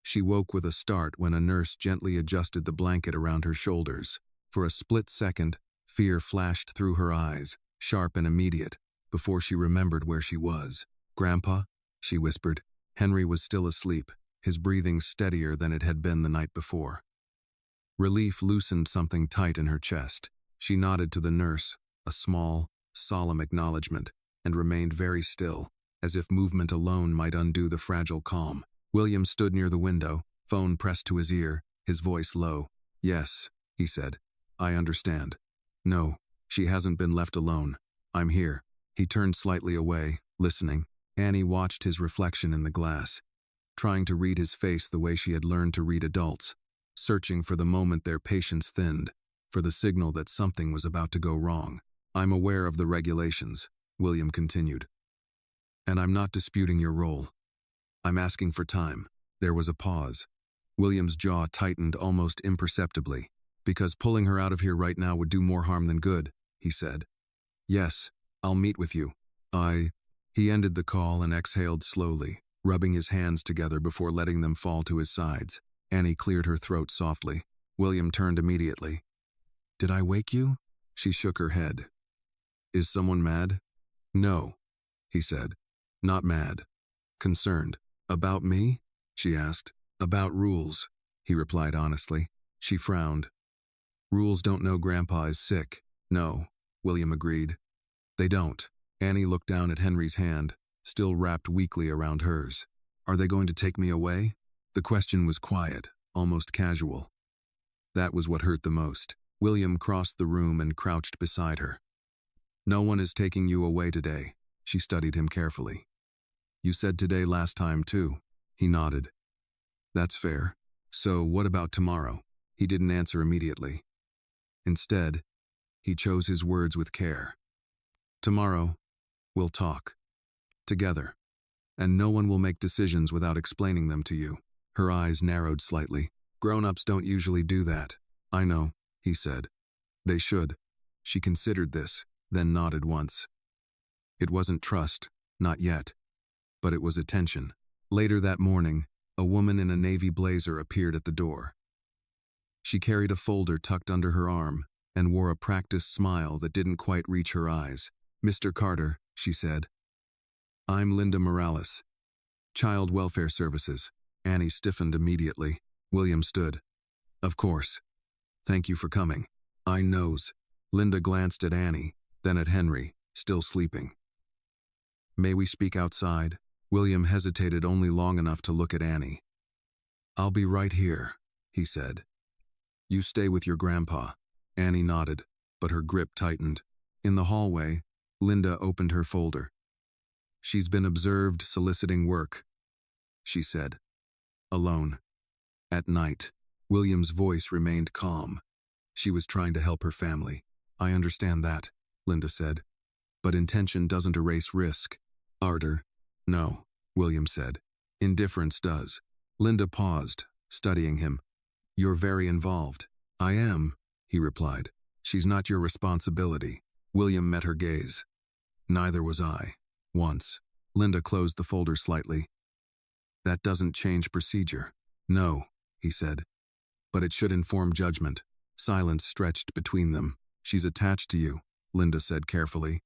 She woke with a start when a nurse gently adjusted the blanket around her shoulders. For a split second, fear flashed through her eyes, sharp and immediate, before she remembered where she was. Grandpa, she whispered. Henry was still asleep, his breathing steadier than it had been the night before. Relief loosened something tight in her chest. She nodded to the nurse, a small, solemn acknowledgement, and remained very still, as if movement alone might undo the fragile calm. William stood near the window, phone pressed to his ear, his voice low. "Yes," he said. "I understand. No, she hasn't been left alone. I'm here." He turned slightly away, listening. Annie watched his reflection in the glass, trying to read his face the way she had learned to read adults, searching for the moment their patience thinned, for the signal that something was about to go wrong. "I'm aware of the regulations," William continued. "And I'm not disputing your role. I'm asking for time." There was a pause. William's jaw tightened almost imperceptibly. "Because pulling her out of here right now would do more harm than good," he said. "Yes, I'll meet with you. He ended the call and exhaled slowly, rubbing his hands together before letting them fall to his sides. Annie cleared her throat softly. William turned immediately. "Did I wake you?" She shook her head. "Is someone mad?" "No," he said. "Not mad. Concerned." "About me?" she asked. "About rules," he replied honestly. She frowned. "Rules don't know Grandpa is sick." "No," William agreed. "They don't." Annie looked down at Henry's hand, still wrapped weakly around hers. "Are they going to take me away?" The question was quiet, almost casual. That was what hurt the most. William crossed the room and crouched beside her. "No one is taking you away today." She studied him carefully. "You said today last time too." He nodded. "That's fair. So what about tomorrow?" He didn't answer immediately. Instead, he chose his words with care. "Tomorrow, we'll talk. Together. And no one will make decisions without explaining them to you." Her eyes narrowed slightly. "Grown-ups don't usually do that." "I know," he said. "They should." She considered this, then nodded once. It wasn't trust, not yet. But it was attention. Later that morning, a woman in a navy blazer appeared at the door. She carried a folder tucked under her arm and wore a practiced smile that didn't quite reach her eyes. "Mr. Carter," she said. "I'm Linda Morales. Child Welfare Services." Annie stiffened immediately. William stood. "Of course. Thank you for coming." "I knows." Linda glanced at Annie, then at Henry, still sleeping. "May we speak outside?" William hesitated only long enough to look at Annie. "I'll be right here," he said. "You stay with your grandpa." Annie nodded, but her grip tightened. In the hallway, Linda opened her folder. "She's been observed soliciting work," she said. "Alone. At night." William's voice remained calm. She was trying to help her family. "I understand that," Linda said. "But intention doesn't erase risk." "Ardor." "No," William said. "Indifference does." Linda paused, studying him. "You're very involved." "I am," he replied. "She's not your responsibility." William met her gaze. "Neither was I. Once." Linda closed the folder slightly. "That doesn't change procedure." "No," he said. "But it should inform judgment." Silence stretched between them. "She's attached to you," Linda said carefully.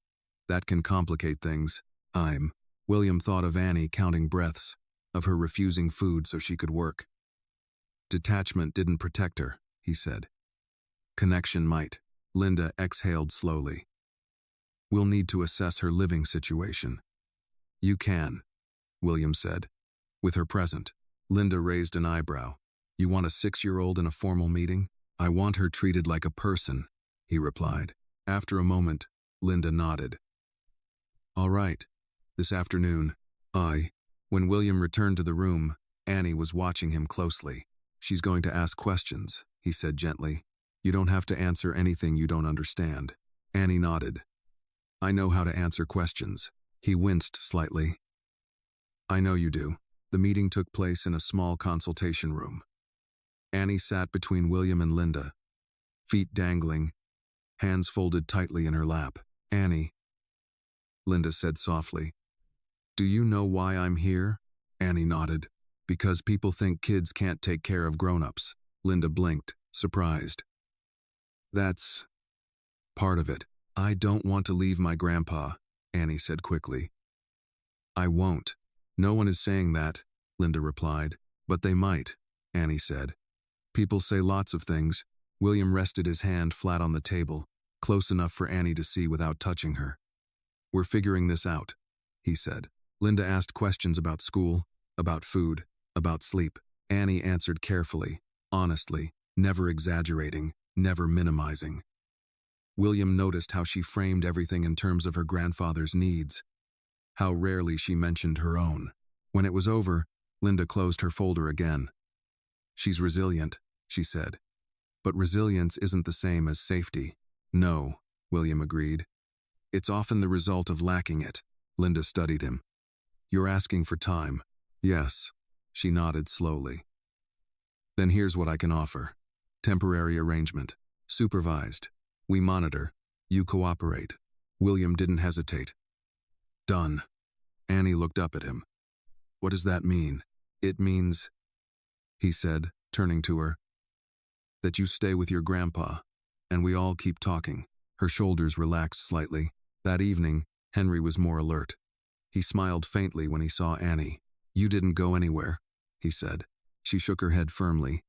"That can complicate things." William thought of Annie counting breaths, of her refusing food so she could work. "Detachment didn't protect her," he said. "Connection might." Linda exhaled slowly. "We'll need to assess her living situation." "You can," William said. With her present, Linda raised an eyebrow. "You want a 6-year-old in a formal meeting?" "I want her treated like a person," he replied. After a moment, Linda nodded. "All right. This afternoon." When William returned to the room, Annie was watching him closely. "She's going to ask questions," he said gently. "You don't have to answer anything you don't understand." Annie nodded. "I know how to answer questions." He winced slightly. "I know you do." The meeting took place in a small consultation room. Annie sat between William and Linda, feet dangling, hands folded tightly in her lap. "Annie," Linda said softly, "do you know why I'm here?" Annie nodded. "Because people think kids can't take care of grown-ups." Linda blinked, surprised. "That's part of it." "I don't want to leave my grandpa," Annie said quickly. "I won't. No one is saying that," Linda replied. But they might, Annie said. People say lots of things. William rested his hand flat on the table, close enough for Annie to see without touching her. We're figuring this out, he said. Linda asked questions about school, about food, about sleep. Annie answered carefully, honestly, never exaggerating, never minimizing. William noticed how she framed everything in terms of her grandfather's needs, how rarely she mentioned her own. When it was over, Linda closed her folder again. She's resilient, she said. But resilience isn't the same as safety. No, William agreed. It's often the result of lacking it. Linda studied him. You're asking for time. Yes, she nodded slowly. Then here's what I can offer. Temporary arrangement. Supervised. We monitor. You cooperate. William didn't hesitate. Done. Annie looked up at him. What does that mean? It means, he said, turning to her, that you stay with your grandpa, and we all keep talking. Her shoulders relaxed slightly. That evening, Henry was more alert. He smiled faintly when he saw Annie. You didn't go anywhere, he said. She shook her head firmly.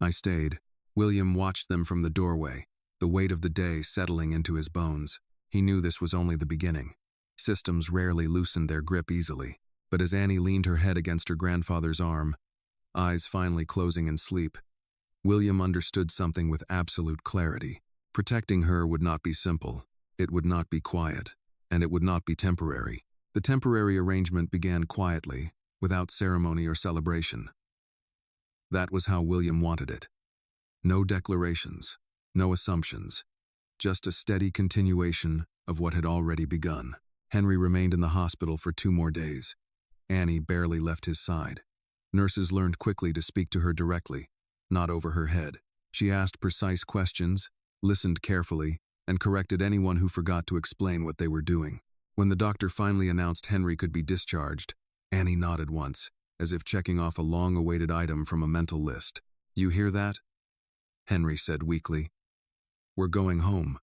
I stayed. William watched them from the doorway, the weight of the day settling into his bones. He knew this was only the beginning. Systems rarely loosened their grip easily, but as Annie leaned her head against her grandfather's arm, eyes finally closing in sleep, William understood something with absolute clarity. Protecting her would not be simple, it would not be quiet, and it would not be temporary. The temporary arrangement began quietly, without ceremony or celebration. That was how William wanted it. No declarations, no assumptions, just a steady continuation of what had already begun. Henry remained in the hospital for 2 more days. Annie barely left his side. Nurses learned quickly to speak to her directly, not over her head. She asked precise questions, listened carefully, and corrected anyone who forgot to explain what they were doing. When the doctor finally announced Henry could be discharged, Annie nodded once, as if checking off a long-awaited item from a mental list. You hear that? Henry said weakly. We're going home.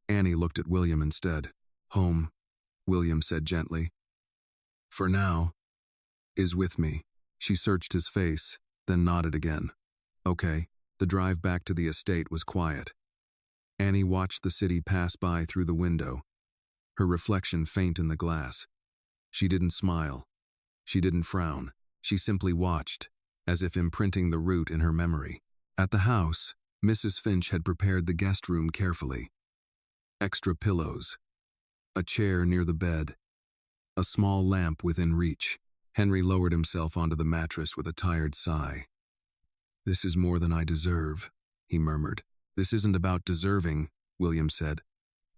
Annie looked at William instead. Home, William said gently. For now, is with me. She searched his face, then nodded again. Okay. The drive back to the estate was quiet. Annie watched the city pass by through the window, her reflection faint in the glass. She didn't smile. She didn't frown. She simply watched, as if imprinting the route in her memory. At the house, Mrs. Finch had prepared the guest room carefully. Extra pillows, a chair near the bed, a small lamp within reach. Henry lowered himself onto the mattress with a tired sigh. This is more than I deserve, he murmured. This isn't about deserving, William said.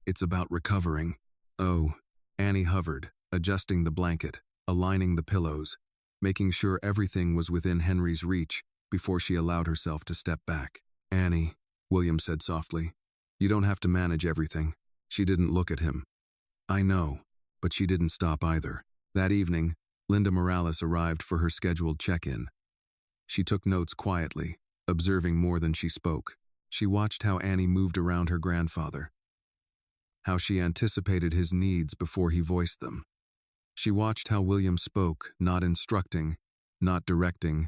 It's about recovering. Oh, Annie hovered, adjusting the blanket, aligning the pillows, making sure everything was within Henry's reach before she allowed herself to step back. Annie, William said softly, you don't have to manage everything. She didn't look at him. I know, but she didn't stop either. That evening, Linda Morales arrived for her scheduled check-in. She took notes quietly, observing more than she spoke. She watched how Annie moved around her grandfather, how she anticipated his needs before he voiced them. She watched how William spoke, not instructing, not directing,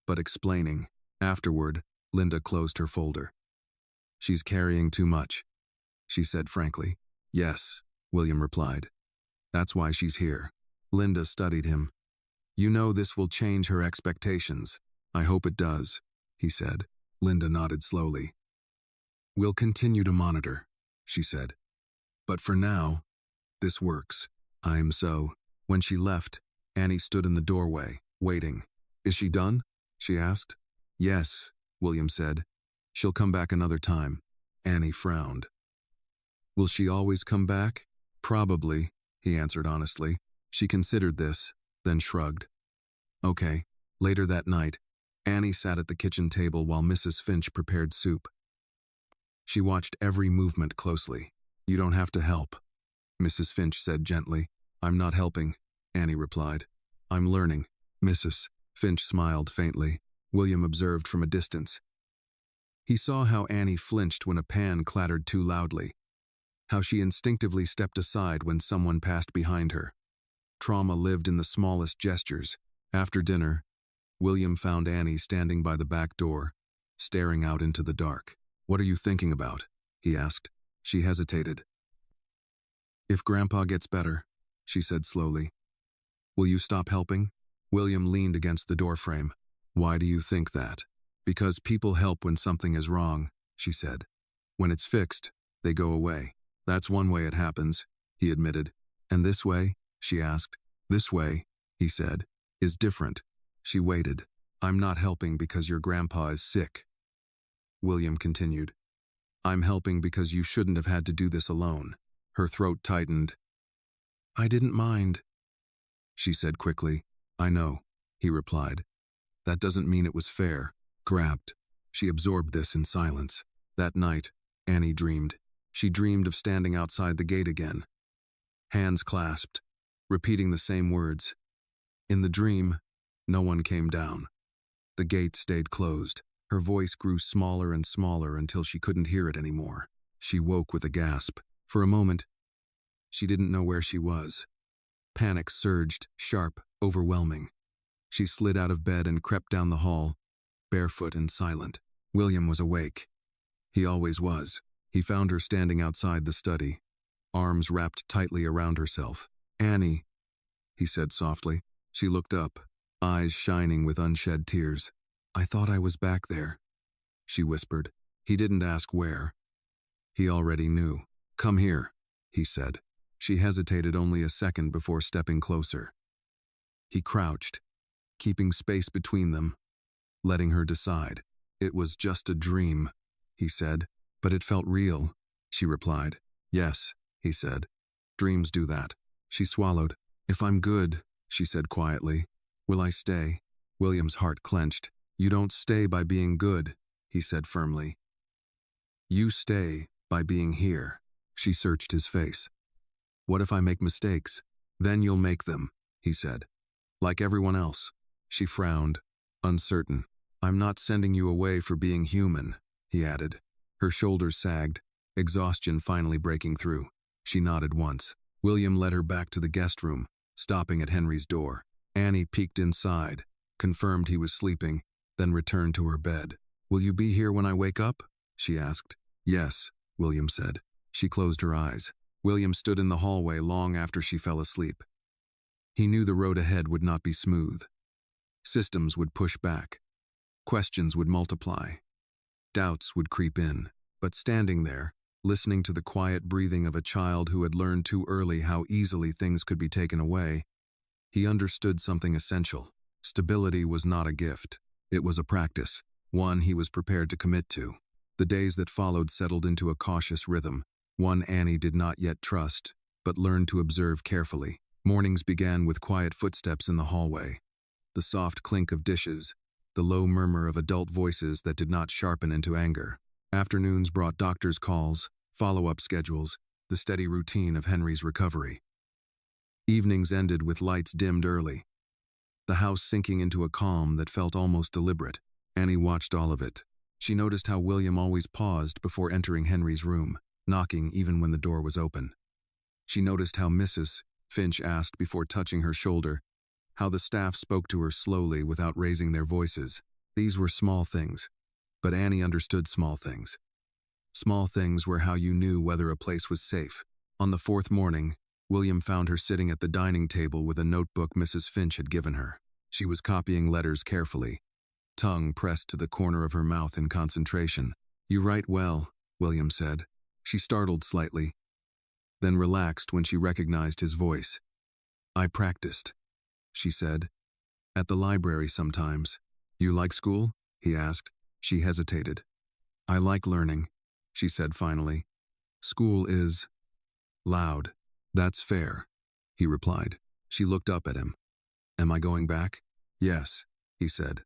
but explaining. Afterward, Linda closed her folder. She's carrying too much, she said frankly. Yes, William replied. That's why she's here. Linda studied him. You know this will change her expectations. I hope it does, he said. Linda nodded slowly. We'll continue to monitor, she said. But for now, this works. When she left, Annie stood in the doorway, waiting. Is she done? She asked. Yes, William said. She'll come back another time. Annie frowned. Will she always come back? Probably, he answered honestly. She considered this, then shrugged. Okay. Later that night, Annie sat at the kitchen table while Mrs. Finch prepared soup. She watched every movement closely. You don't have to help, Mrs. Finch said gently. I'm not helping, Annie replied. I'm learning. Mrs. Finch smiled faintly. William observed from a distance. He saw how Annie flinched when a pan clattered too loudly, how she instinctively stepped aside when someone passed behind her. Trauma lived in the smallest gestures. After dinner, William found Annie standing by the back door, staring out into the dark. "What are you thinking about?" he asked. She hesitated. "If Grandpa gets better," she said slowly. "Will you stop helping?" William leaned against the doorframe. "Why do you think that?" "Because people help when something is wrong," she said. "When it's fixed, they go away. That's one way it happens," he admitted. "And this way?" she asked. "This way," he said, "is different." She waited. "I'm not helping because your grandpa is sick," William continued. "I'm helping because you shouldn't have had to do this alone." Her throat tightened. "I didn't mind," she said quickly. "I know," he replied. "That doesn't mean it was fair." Grabbed. She absorbed this in silence. That night, Annie dreamed. She dreamed of standing outside the gate again. Hands clasped, repeating the same words. In the dream, no one came down. The gate stayed closed. Her voice grew smaller and smaller until she couldn't hear it anymore. She woke with a gasp. For a moment, she didn't know where she was. Panic surged, sharp, overwhelming. She slid out of bed and crept down the hall, barefoot and silent. William was awake. He always was. He found her standing outside the study, arms wrapped tightly around herself. "Annie," he said softly. She looked up, eyes shining with unshed tears. "I thought I was back there," she whispered. He didn't ask where. He already knew. "Come here," he said. She hesitated only a second before stepping closer. He crouched, keeping space between them, letting her decide. "It was just a dream," he said. "But it felt real," she replied. "Yes," he said. "Dreams do that." She swallowed. "If I'm good," she said quietly, "will I stay?" William's heart clenched. "You don't stay by being good," he said firmly. "You stay by being here." She searched his face. "What if I make mistakes?" "Then you'll make them," he said. "Like everyone else." She frowned, uncertain. "I'm not sending you away for being human," he added. Her shoulders sagged, exhaustion finally breaking through. She nodded once. William led her back to the guest room, stopping at Henry's door. Annie peeked inside, confirmed he was sleeping, then returned to her bed. "Will you be here when I wake up?" she asked. "Yes," William said. She closed her eyes. William stood in the hallway long after she fell asleep. He knew the road ahead would not be smooth. Systems would push back. Questions would multiply. Doubts would creep in. But standing there, listening to the quiet breathing of a child who had learned too early how easily things could be taken away, he understood something essential. Stability was not a gift. It was a practice, one he was prepared to commit to. The days that followed settled into a cautious rhythm, one Annie did not yet trust, but learned to observe carefully. Mornings began with quiet footsteps in the hallway, the soft clink of dishes, the low murmur of adult voices that did not sharpen into anger. Afternoons brought doctor's calls, follow-up schedules, the steady routine of Henry's recovery. Evenings ended with lights dimmed early, the house sinking into a calm that felt almost deliberate. Annie watched all of it. She noticed how William always paused before entering Henry's room, knocking even when the door was open. She noticed how Mrs. Finch asked before touching her shoulder, how the staff spoke to her slowly without raising their voices. These were small things, but Annie understood small things. Small things were how you knew whether a place was safe. On the fourth morning, William found her sitting at the dining table with a notebook Mrs. Finch had given her. She was copying letters carefully, tongue pressed to the corner of her mouth in concentration. "You write well," William said. She startled slightly, then relaxed when she recognized his voice. "I practiced," she said. "At the library sometimes." "You like school?" he asked. She hesitated. "I like learning," she said finally. "School is loud." "That's fair," he replied. She looked up at him. "Am I going back?" "Yes," he said.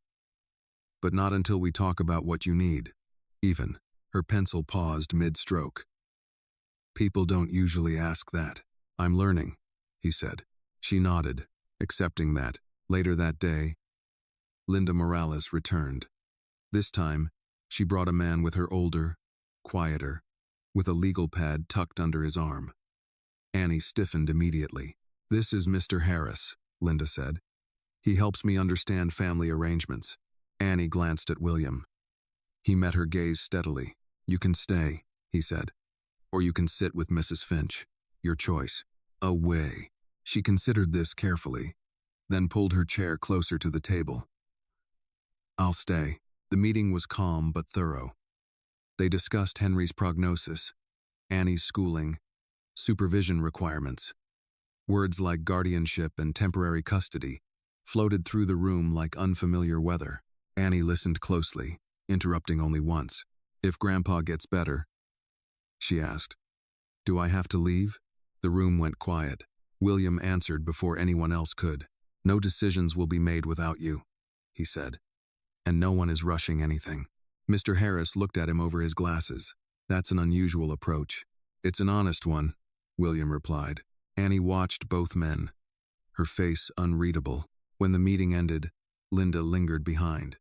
"But not until we talk about what you need." Even. Her pencil paused mid-stroke. "People don't usually ask that." "I'm learning," he said. She nodded, accepting that. Later that day, Linda Morales returned. This time, she brought a man with her older, quieter, with a legal pad tucked under his arm. Annie stiffened immediately. "This is Mr. Harris," Linda said. He helps me understand family arrangements. Annie glanced at William. He met her gaze steadily. You can stay, he said. Or you can sit with Mrs. Finch. Your choice. Away. She considered this carefully, then pulled her chair closer to the table. I'll stay. The meeting was calm but thorough. They discussed Henry's prognosis, Annie's schooling, supervision requirements. Words like guardianship and temporary custody floated through the room like unfamiliar weather. Annie listened closely, interrupting only once. If Grandpa gets better, she asked. Do I have to leave? The room went quiet. William answered before anyone else could. No decisions will be made without you, he said. And no one is rushing anything. Mr. Harris looked at him over his glasses. That's an unusual approach. It's an honest one, William replied. Annie watched both men, her face unreadable. When the meeting ended, Linda lingered behind.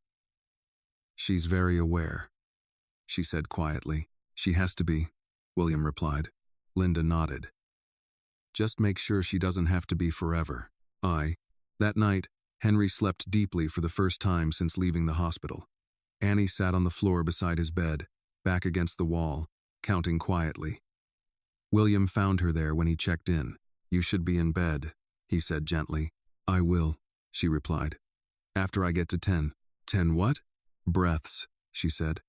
She's very aware, she said quietly. She has to be, William replied. Linda nodded. Just make sure she doesn't have to be forever. That night, Henry slept deeply for the first time since leaving the hospital. Annie sat on the floor beside his bed, back against the wall, counting quietly. William found her there when he checked in. You should be in bed, he said gently. I will, she replied. After I get to 10. 10 what? Breaths, she said.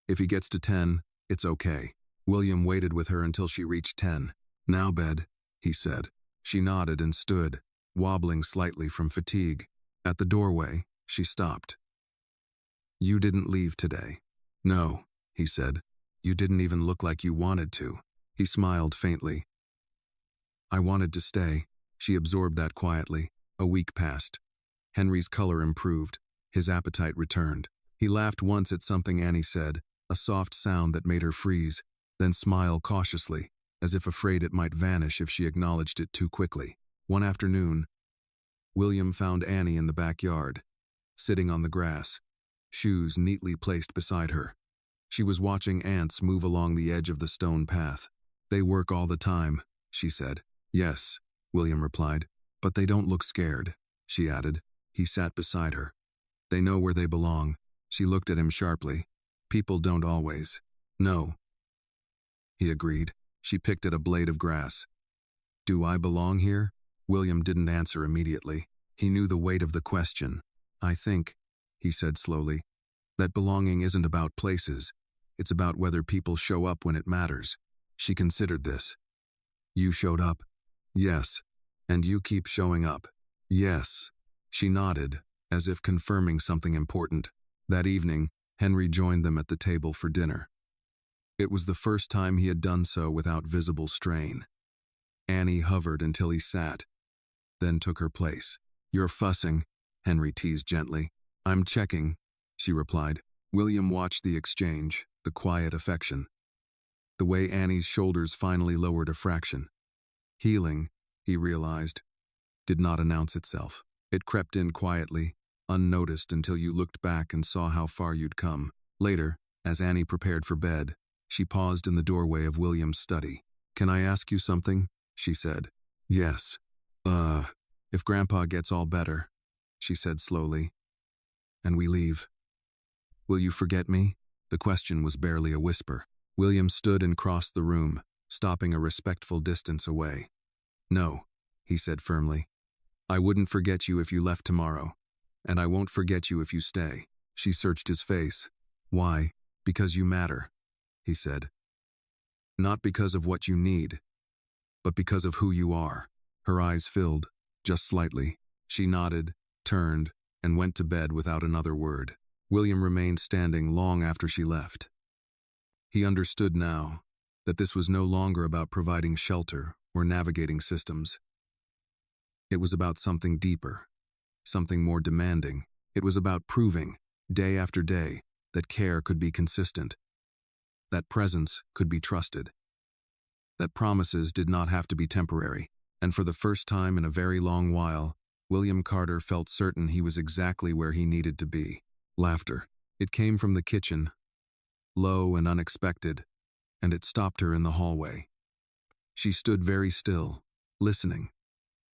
If he gets to 10, it's okay. William waited with her until she reached 10. Now bed, he said. She nodded and stood, wobbling slightly from fatigue. At the doorway, she stopped. You didn't leave today. No, he said. You didn't even look like you wanted to. He smiled faintly. I wanted to stay. She absorbed that quietly. A week passed. Henry's color improved. His appetite returned. He laughed once at something Annie said, a soft sound that made her freeze, then smile cautiously, as if afraid it might vanish if she acknowledged it too quickly. One afternoon, William found Annie in the backyard, sitting on the grass, shoes neatly placed beside her. She was watching ants move along the edge of the stone path. They work all the time, she said. Yes, William replied. But they don't look scared, she added. He sat beside her. They know where they belong. She looked at him sharply. People don't always. No, he agreed. She picked at a blade of grass. Do I belong here? William didn't answer immediately. He knew the weight of the question. I think, he said slowly, that belonging isn't about places. It's about whether people show up when it matters. She considered this. You showed up? Yes. And you keep showing up? Yes. She nodded, as if confirming something important. That evening, Henry joined them at the table for dinner. It was the first time he had done so without visible strain. Annie hovered until he sat, then took her place. You're fussing, Henry teased gently. I'm checking, she replied. William watched the exchange, the quiet affection. The way Annie's shoulders finally lowered a fraction. Healing, he realized, did not announce itself. It crept in quietly, unnoticed until you looked back and saw how far you'd come. Later, as Annie prepared for bed, she paused in the doorway of William's study. Can I ask you something? She said. Yes. If Grandpa gets all better, she said slowly, and we leave, will you forget me? The question was barely a whisper. William stood and crossed the room, stopping a respectful distance away. No, he said firmly. I wouldn't forget you if you left tomorrow, and I won't forget you if you stay. She searched his face. Why? Because you matter, he said. Not because of what you need, but because of who you are. Her eyes filled, just slightly. She nodded, turned, and went to bed without another word. William remained standing long after she left. He understood now that this was no longer about providing shelter or navigating systems. It was about something deeper, something more demanding. It was about proving, day after day, that care could be consistent, that presence could be trusted, that promises did not have to be temporary. And for the first time in a very long while, William Carter felt certain he was exactly where he needed to be. Laughter. It came from the kitchen, low and unexpected, and it stopped her in the hallway. She stood very still, listening,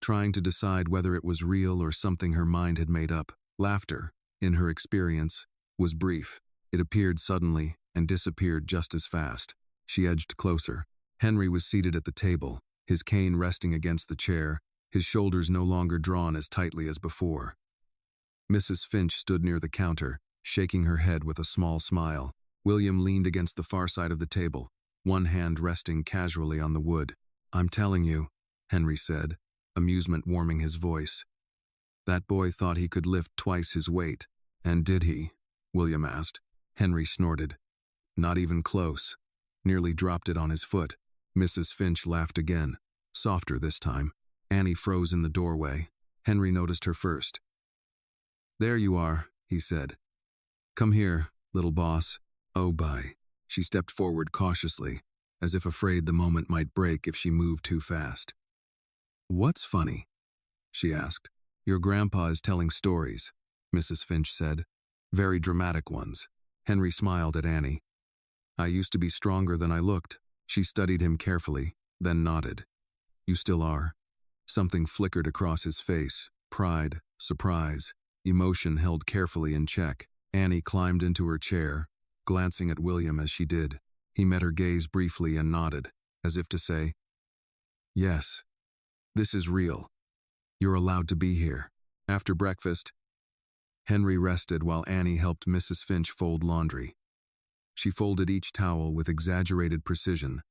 trying to decide whether it was real or something her mind had made up. Laughter, in her experience, was brief. It appeared suddenly and disappeared just as fast. She edged closer. Henry was seated at the table, his cane resting against the chair, his shoulders no longer drawn as tightly as before. Mrs. Finch stood near the counter, shaking her head with a small smile. William leaned against the far side of the table, one hand resting casually on the wood. "I'm telling you," Henry said, amusement warming his voice. "That boy thought he could lift twice his weight." "And did he?" William asked. Henry snorted. "Not even close." Nearly dropped it on his foot. Mrs. Finch laughed again, softer this time. Annie froze in the doorway. Henry noticed her first. "There you are," he said. "Come here, little boss." "Oh, bye." She stepped forward cautiously, as if afraid the moment might break if she moved too fast. "What's funny?" she asked. "Your grandpa is telling stories," Mrs. Finch said. "Very dramatic ones." Henry smiled at Annie. "I used to be stronger than I looked." She studied him carefully, then nodded. "You still are." Something flickered across his face. Pride, surprise, emotion held carefully in check. Annie climbed into her chair, glancing at William as she did. He met her gaze briefly and nodded, as if to say, "Yes, this is real. You're allowed to be here." After breakfast, Henry rested while Annie helped Mrs. Finch fold laundry. She folded each towel with exaggerated precision,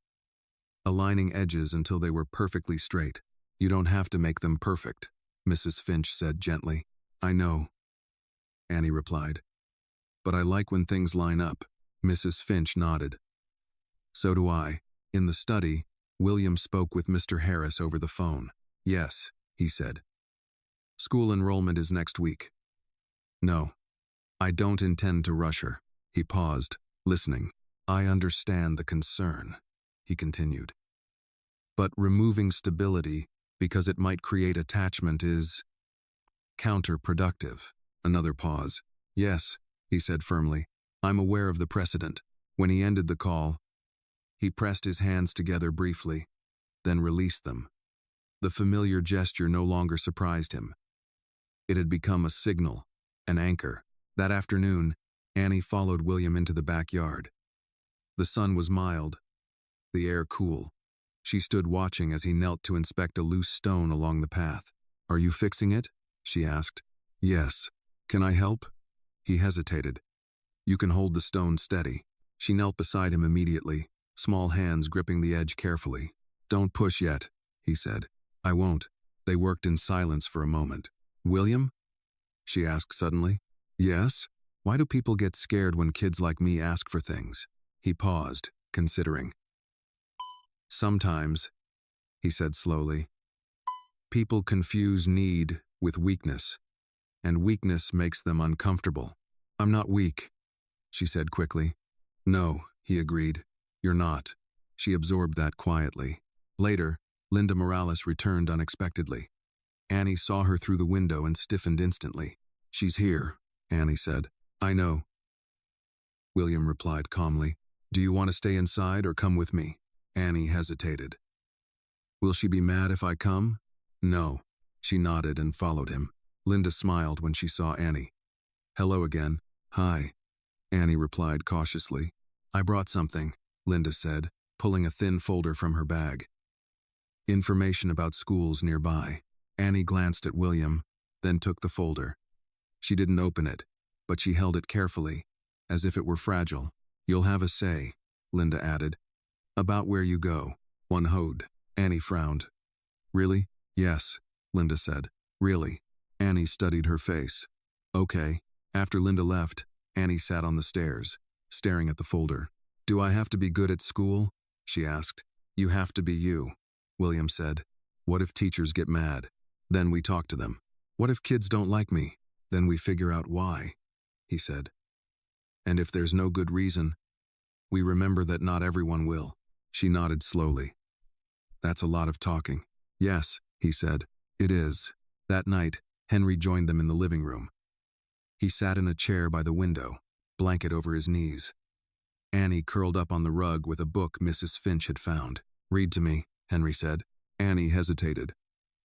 aligning edges until they were perfectly straight. "You don't have to make them perfect," Mrs. Finch said gently. "I know," Annie replied. "But I like when things line up." Mrs. Finch nodded. "So do I." In the study, William spoke with Mr. Harris over the phone. "Yes," he said. "School enrollment is next week." "No, I don't intend to rush her." He paused, listening. "I understand the concern," he continued. "But removing stability because it might create attachment is counterproductive." Another pause. "Yes," he said firmly. "I'm aware of the precedent." When he ended the call, he pressed his hands together briefly, then released them. The familiar gesture no longer surprised him. It had become a signal, an anchor. That afternoon, Annie followed William into the backyard. The sun was mild, the air cool. She stood watching as he knelt to inspect a loose stone along the path. "Are you fixing it?" she asked. "Yes." "Can I help?" He hesitated. "You can hold the stone steady." She knelt beside him immediately, small hands gripping the edge carefully. "Don't push yet," he said. "I won't." They worked in silence for a moment. "William?" she asked suddenly. "Yes?" "Why do people get scared when kids like me ask for things?" He paused, considering. "Sometimes," he said slowly, "people confuse need with weakness, and weakness makes them uncomfortable." "I'm not weak," she said quickly. "No," he agreed. "You're not." She absorbed that quietly. Later, Linda Morales returned unexpectedly. Annie saw her through the window and stiffened instantly. "She's here," Annie said. "I know," William replied calmly. "Do you want to stay inside or come with me?" Annie hesitated. "Will she be mad if I come?" "No." She nodded and followed him. Linda smiled when she saw Annie. "Hello again." "Hi," Annie replied cautiously. "I brought something," Linda said, pulling a thin folder from her bag. "Information about schools nearby." Annie glanced at William, then took the folder. She didn't open it, but she held it carefully, as if it were fragile. "You'll have a say," Linda added. "About where you go." "One hoed." Annie frowned. "Really?" "Yes," Linda said. "Really?" Annie studied her face. "Okay." After Linda left, Annie sat on the stairs, staring at the folder. "Do I have to be good at school?" she asked. "You have to be you," William said. "What if teachers get mad? Then we talk to them. What if kids don't like me? Then we figure out why," he said. "And if there's no good reason, we remember that not everyone will." She nodded slowly. "That's a lot of talking." "Yes," he said. "It is." That night, Henry joined them in the living room. He sat in a chair by the window, blanket over his knees. Annie curled up on the rug with a book Mrs. Finch had found. "Read to me," Henry said. Annie hesitated.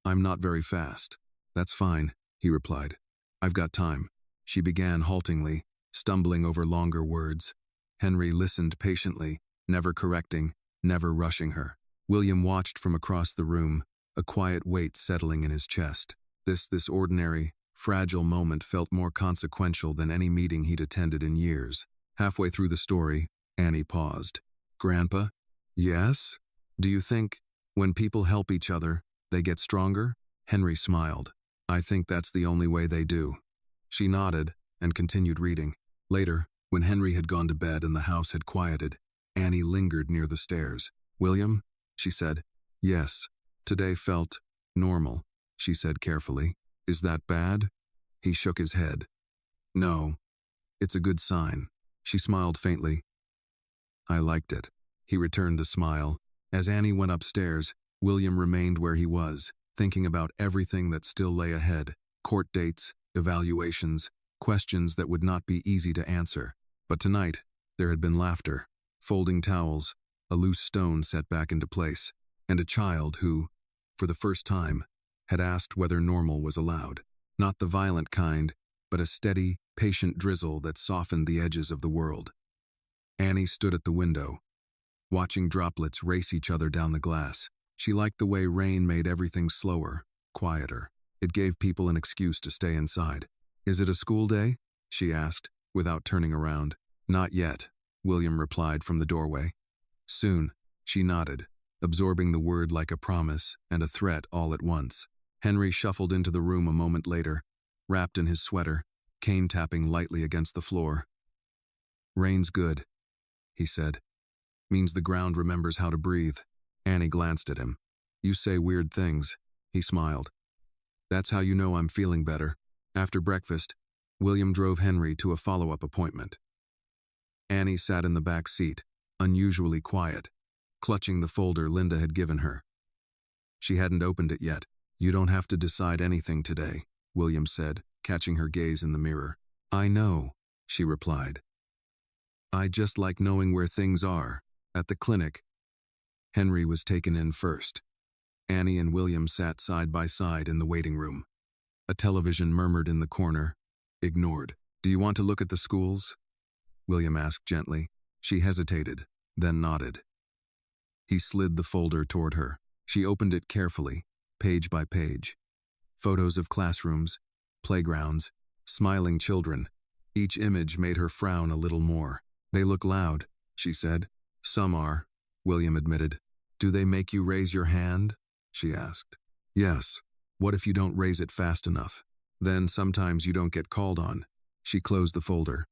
I'm not very fast. That's fine, he replied. I've got time. She began haltingly, stumbling over longer words. Henry listened patiently, never correcting, never rushing her. William watched from across the room, a quiet weight settling in his chest. This ordinary, fragile moment felt more consequential than any meeting he'd attended in years. Halfway through the story, Annie paused. Grandpa? Yes? Do you think, when people help each other, they get stronger? Henry smiled. I think that's the only way they do. She nodded and continued reading. Later, when Henry had gone to bed and the house had quieted, Annie lingered near the stairs. William? She said. Yes. Today felt normal, she said carefully. Is that bad? He shook his head. No. It's a good sign. She smiled faintly. I liked it. He returned the smile. As Annie went upstairs, William remained where he was, thinking about everything that still lay ahead. Court dates, evaluations, questions that would not be easy to answer. But tonight, there had been laughter, folding towels, a loose stone set back into place, and a child who, for the first time, had asked whether normal was allowed. Not the violent kind, but a steady, patient drizzle that softened the edges of the world. Annie stood at the window, watching droplets race each other down the glass. She liked the way rain made everything slower, quieter. It gave people an excuse to stay inside. Is it a school day? She asked, without turning around. Not yet, William replied from the doorway. Soon, she nodded, absorbing the word like a promise and a threat all at once. Henry shuffled into the room a moment later, wrapped in his sweater, cane tapping lightly against the floor. Rain's good, he said. Means the ground remembers how to breathe. Annie glanced at him. You say weird things, he smiled. That's how you know I'm feeling better. After breakfast, William drove Henry to a follow-up appointment. Annie sat in the back seat, unusually quiet, clutching the folder Linda had given her. She hadn't opened it yet. You don't have to decide anything today, William said, catching her gaze in the mirror. I know, she replied. I just like knowing where things are. At the clinic, Henry was taken in first. Annie and William sat side by side in the waiting room. A television murmured in the corner, ignored. Do you want to look at the schools? William asked gently. She hesitated, then nodded. He slid the folder toward her. She opened it carefully, page by page. Photos of classrooms, playgrounds, smiling children. Each image made her frown a little more. They look loud, she said. Some are, William admitted. Do they make you raise your hand? She asked. Yes. What if you don't raise it fast enough? Then sometimes you don't get called on. She closed the folder.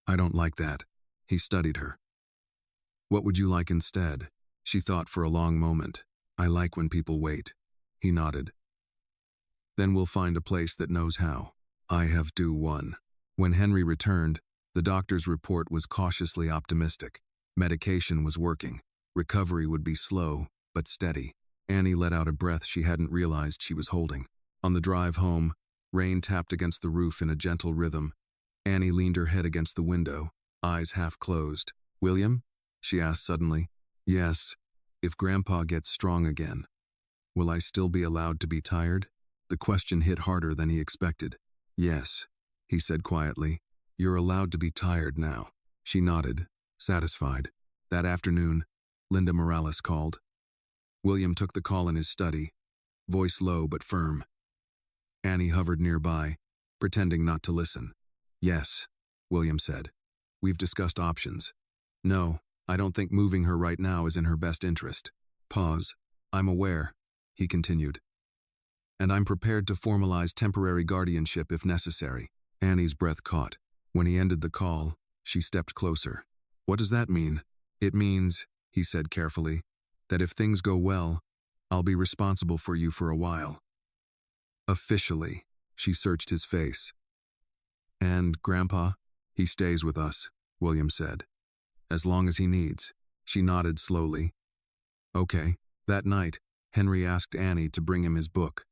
I don't like that. He studied her. What would you like instead? She thought for a long moment. I like when people wait. He nodded. Then we'll find a place that knows how. I have due one. When Henry returned, the doctor's report was cautiously optimistic. Medication was working. Recovery would be slow, but steady. Annie let out a breath she hadn't realized she was holding. On the drive home, rain tapped against the roof in a gentle rhythm. Annie leaned her head against the window, eyes half closed. William? She asked suddenly. Yes. If Grandpa gets strong again, will I still be allowed to be tired? The question hit harder than he expected. Yes, he said quietly. You're allowed to be tired now. She nodded, satisfied. That afternoon, Linda Morales called. William took the call in his study, voice low but firm. Annie hovered nearby, pretending not to listen. Yes, William said. We've discussed options. No, I don't think moving her right now is in her best interest. Pause. I'm aware, he continued. And I'm prepared to formalize temporary guardianship if necessary. Annie's breath caught. When he ended the call, she stepped closer. What does that mean? It means, he said carefully, that if things go well, I'll be responsible for you for a while. Officially, she searched his face. And Grandpa? He stays with us, William said. As long as he needs. She nodded slowly. Okay. That night, Henry asked Annie to bring him his book.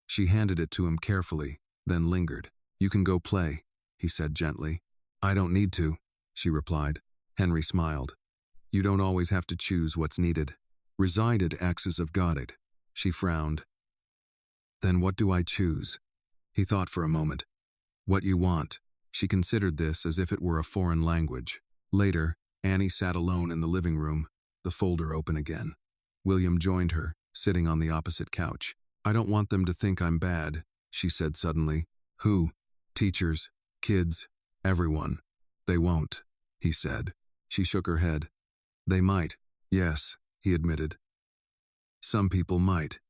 She handed it to him carefully, then lingered. You can go play, he said gently. I don't need to, she replied. Henry smiled. You don't always have to choose what's needed. Resided axis of Goddard. She frowned. Then what do I choose? He thought for a moment. What you want. She considered this as if it were a foreign language. Later, Annie sat alone in the living room, the folder open again. William joined her, sitting on the opposite couch. I don't want them to think I'm bad, she said suddenly. Who? Teachers, kids, everyone. They won't, he said. She shook her head. They might, yes, he admitted. Some people might.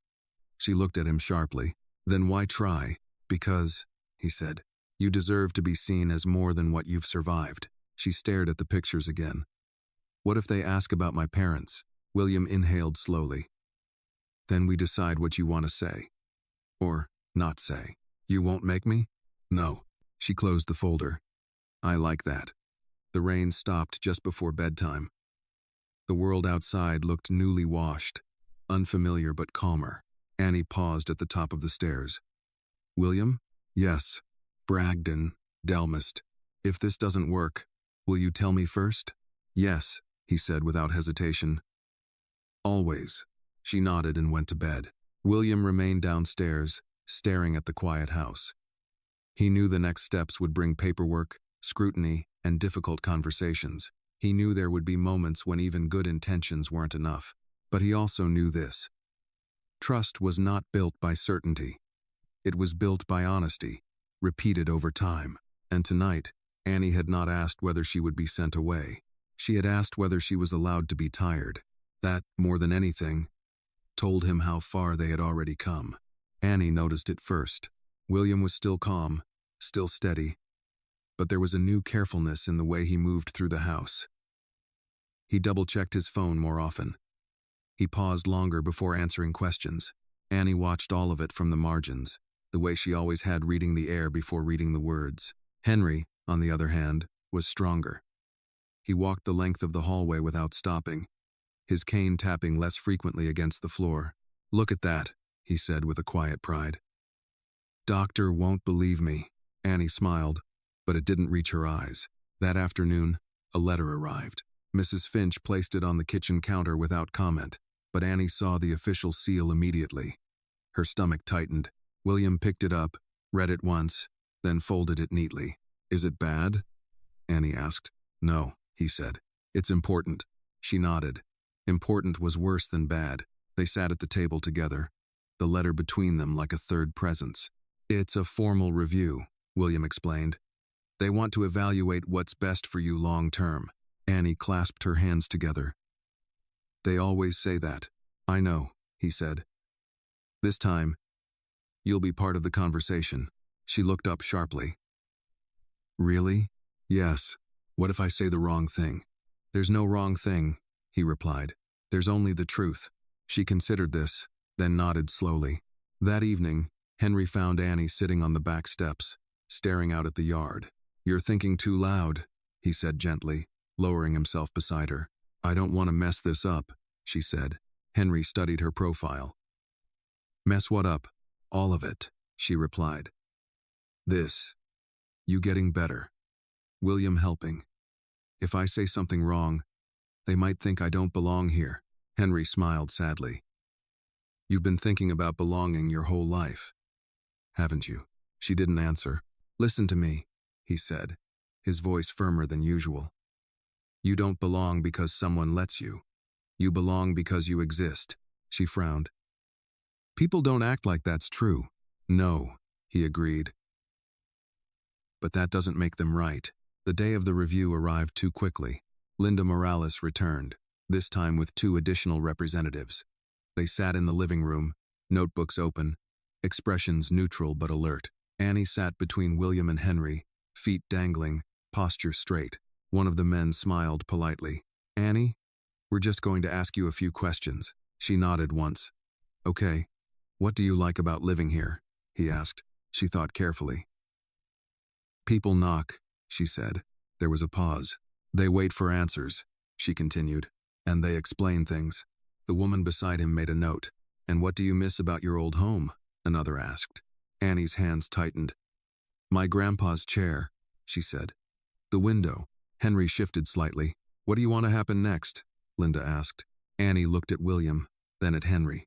She looked at him sharply. Then why try? Because, he said, you deserve to be seen as more than what you've survived. She stared at the pictures again. What if they ask about my parents? William inhaled slowly. Then we decide what you want to say. Or not say. You won't make me? No. She closed the folder. I like that. The rain stopped just before bedtime. The world outside looked newly washed, unfamiliar but calmer. Annie paused at the top of the stairs. William? Yes. Bragdon, Delmist. If this doesn't work, will you tell me first? Yes, he said without hesitation. Always. She nodded and went to bed. William remained downstairs, staring at the quiet house. He knew the next steps would bring paperwork, scrutiny, and difficult conversations. He knew there would be moments when even good intentions weren't enough. But he also knew this. Trust was not built by certainty. It was built by honesty, repeated over time. And tonight, Annie had not asked whether she would be sent away. She had asked whether she was allowed to be tired. That, more than anything, told him how far they had already come. Annie noticed it first. William was still calm, still steady, but there was a new carefulness in the way he moved through the house. He double-checked his phone more often. He paused longer before answering questions. Annie watched all of it from the margins, the way she always had, reading the air before reading the words. Henry, on the other hand, was stronger. He walked the length of the hallway without stopping, his cane tapping less frequently against the floor. Look at that, he said with a quiet pride. Doctor won't believe me. Annie smiled, but it didn't reach her eyes. That afternoon, a letter arrived. Mrs. Finch placed it on the kitchen counter without comment, but Annie saw the official seal immediately. Her stomach tightened. William picked it up, read it once, then folded it neatly. Is it bad? Annie asked. No, he said. It's important. She nodded. Important was worse than bad. They sat at the table together, the letter between them like a third presence. It's a formal review, William explained. They want to evaluate what's best for you long term. Annie clasped her hands together. They always say that. I know, he said. This time, you'll be part of the conversation. She looked up sharply. Really? Yes. What if I say the wrong thing? There's no wrong thing, he replied. There's only the truth. She considered this, then nodded slowly. That evening, Henry found Annie sitting on the back steps, staring out at the yard. You're thinking too loud, he said gently, lowering himself beside her. I don't want to mess this up, she said. Henry studied her profile. Mess what up? All of it, she replied. This. You getting better. William helping. If I say something wrong, they might think I don't belong here. Henry smiled sadly. You've been thinking about belonging your whole life, haven't you? She didn't answer. Listen to me, he said, his voice firmer than usual. You don't belong because someone lets you. You belong because you exist. She frowned. People don't act like that's true. No, he agreed. But that doesn't make them right. The day of the review arrived too quickly. Linda Morales returned, this time with 2 additional representatives. They sat in the living room, notebooks open, expressions neutral but alert. Annie sat between William and Henry, feet dangling, posture straight. One of the men smiled politely. Annie, we're just going to ask you a few questions. She nodded once. Okay. What do you like about living here? He asked. She thought carefully. People knock, she said. There was a pause. They wait for answers, she continued, and they explain things. The woman beside him made a note. And what do you miss about your old home? Another asked. Annie's hands tightened. My grandpa's chair, she said. The window. Henry shifted slightly. What do you want to happen next? Linda asked. Annie looked at William, then at Henry.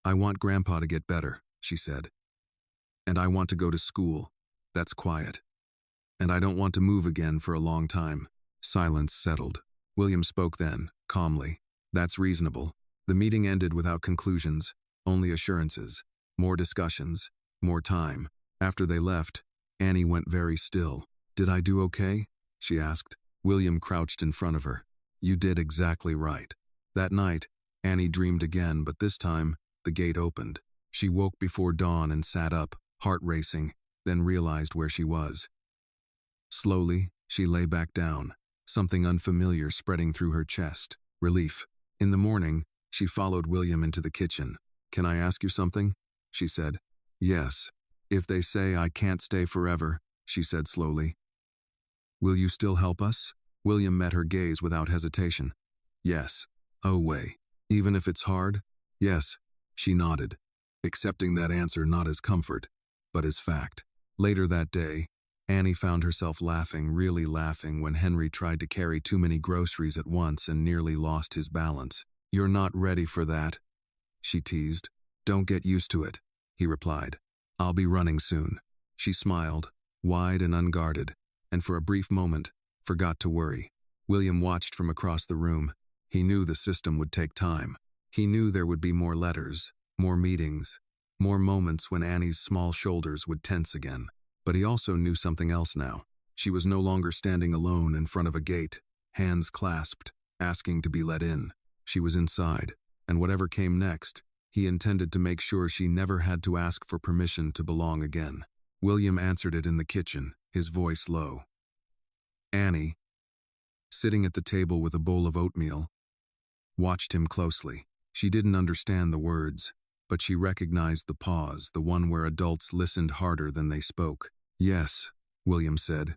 I want Grandpa to get better. she said. And I want to go to school. That's quiet. And I don't want to move again for a long time. Silence settled. William spoke then, calmly. That's reasonable. The meeting ended without conclusions, only assurances. More discussions, more time. After they left, Annie went very still. Did I do okay? She asked. William crouched in front of her. You did exactly right. That night, Annie dreamed again, but this time, the gate opened. She woke before dawn and sat up, heart racing, then realized where she was. Slowly, she lay back down, something unfamiliar spreading through her chest. Relief. In the morning, she followed William into the kitchen. Can I ask you something? She said. Yes. If they say I can't stay forever, she said slowly. Will you still help us? William met her gaze without hesitation. Yes. Oh, way. Even if it's hard? Yes. She nodded, accepting that answer not as comfort, but as fact. Later that day, Annie found herself laughing, really laughing, when Henry tried to carry too many groceries at once and nearly lost his balance. You're not ready for that, she teased. Don't get used to it, he replied. I'll be running soon. She smiled, wide and unguarded, and for a brief moment, forgot to worry. William watched from across the room. He knew the system would take time. He knew there would be more letters, more meetings, more moments when Annie's small shoulders would tense again. But he also knew something else now. She was no longer standing alone in front of a gate, hands clasped, asking to be let in. She was inside, and whatever came next, he intended to make sure she never had to ask for permission to belong again. William answered it in the kitchen, his voice low. Annie, sitting at the table with a bowl of oatmeal, watched him closely. She didn't understand the words, but she recognized the pause, the one where adults listened harder than they spoke. Yes, William said.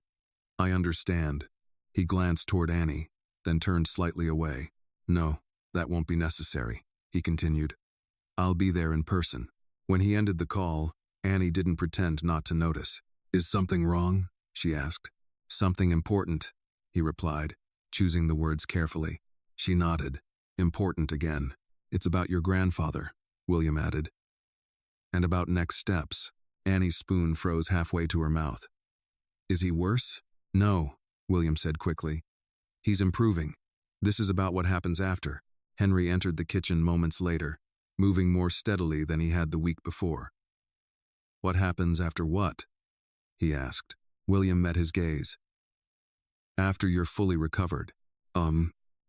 I understand. He glanced toward Annie, then turned slightly away. No, that won't be necessary, he continued. I'll be there in person. When he ended the call, Annie didn't pretend not to notice. Is something wrong? She asked. Something important, he replied, choosing the words carefully. She nodded. Important again. It's about your grandfather, William added. And about next steps. Annie's spoon froze halfway to her mouth. Is he worse? No, William said quickly. He's improving. This is about what happens after. Henry entered the kitchen moments later, moving more steadily than he had the week before. What happens after what? He asked. William met his gaze. After you're fully recovered.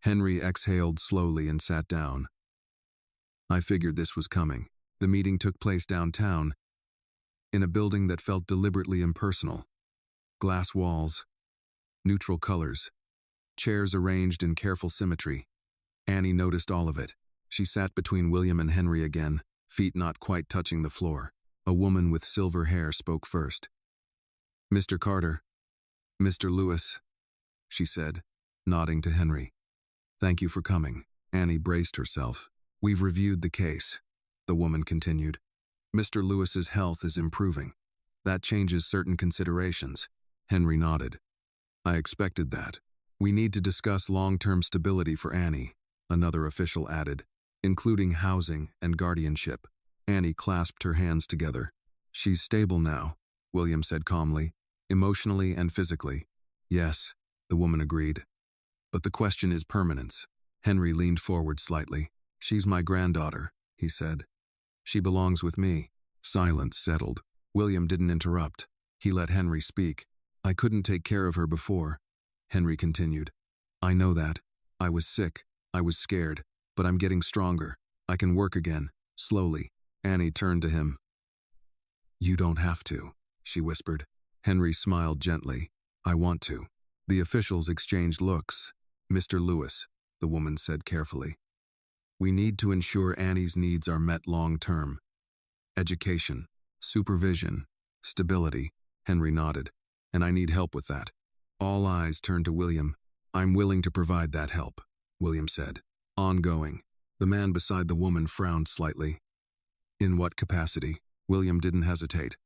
Henry exhaled slowly and sat down. I figured this was coming. The meeting took place downtown, in a building that felt deliberately impersonal. Glass walls, neutral colors, chairs arranged in careful symmetry. Annie noticed all of it. She sat between William and Henry again, feet not quite touching the floor. A woman with silver hair spoke first. Mr. Carter, Mr. Lewis, she said, nodding to Henry. Thank you for coming. Annie braced herself. We've reviewed the case, the woman continued. Mr. Lewis's health is improving. That changes certain considerations. Henry nodded. I expected that. We need to discuss long-term stability for Annie, another official added, including housing and guardianship. Annie clasped her hands together. She's stable now, William said calmly, emotionally and physically. Yes, the woman agreed. But the question is permanence. Henry leaned forward slightly. She's my granddaughter, he said. She belongs with me. Silence settled. William didn't interrupt. He let Henry speak. I couldn't take care of her before, Henry continued. I know that. I was sick. I was scared. But I'm getting stronger. I can work again. Slowly. Annie turned to him. You don't have to, she whispered. Henry smiled gently. I want to. The officials exchanged looks. Mr. Lewis, the woman said carefully. We need to ensure Annie's needs are met long-term. Education, supervision, stability, Henry nodded. And I need help with that. All eyes turned to William. I'm willing to provide that help, William said. Ongoing. The man beside the woman frowned slightly. In what capacity? William didn't hesitate.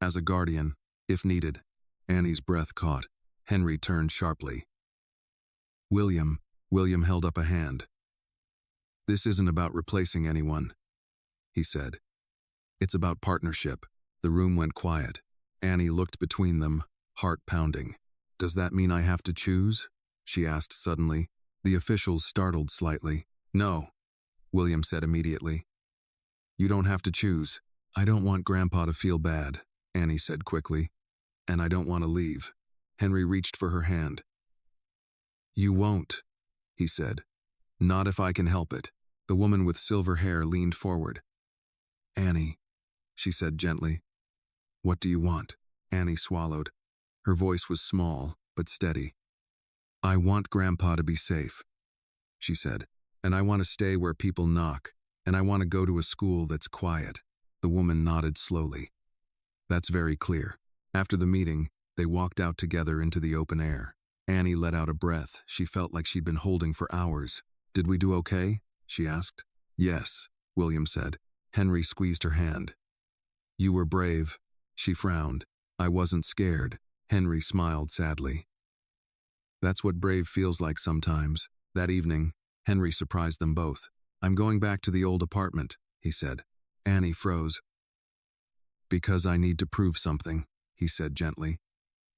As a guardian, if needed. Annie's breath caught. Henry turned sharply. William held up a hand. This isn't about replacing anyone, he said. It's about partnership. The room went quiet. Annie looked between them, heart pounding. Does that mean I have to choose? She asked suddenly. The officials startled slightly. No, William said immediately. You don't have to choose. I don't want Grandpa to feel bad, Annie said quickly. And I don't want to leave. Henry reached for her hand. You won't, he said. Not if I can help it. The woman with silver hair leaned forward. Annie, she said gently. What do you want? Annie swallowed. Her voice was small, but steady. I want Grandpa to be safe, she said. And I want to stay where people knock. And I want to go to a school that's quiet. The woman nodded slowly. That's very clear. After the meeting, they walked out together into the open air. Annie let out a breath she felt like she'd been holding for hours. Did we do okay? She asked. Yes, William said. Henry squeezed her hand. You were brave. She frowned. I wasn't scared. Henry smiled sadly. That's what brave feels like sometimes. That evening, Henry surprised them both. I'm going back to the old apartment, he said. Annie froze. Because I need to prove something, he said gently.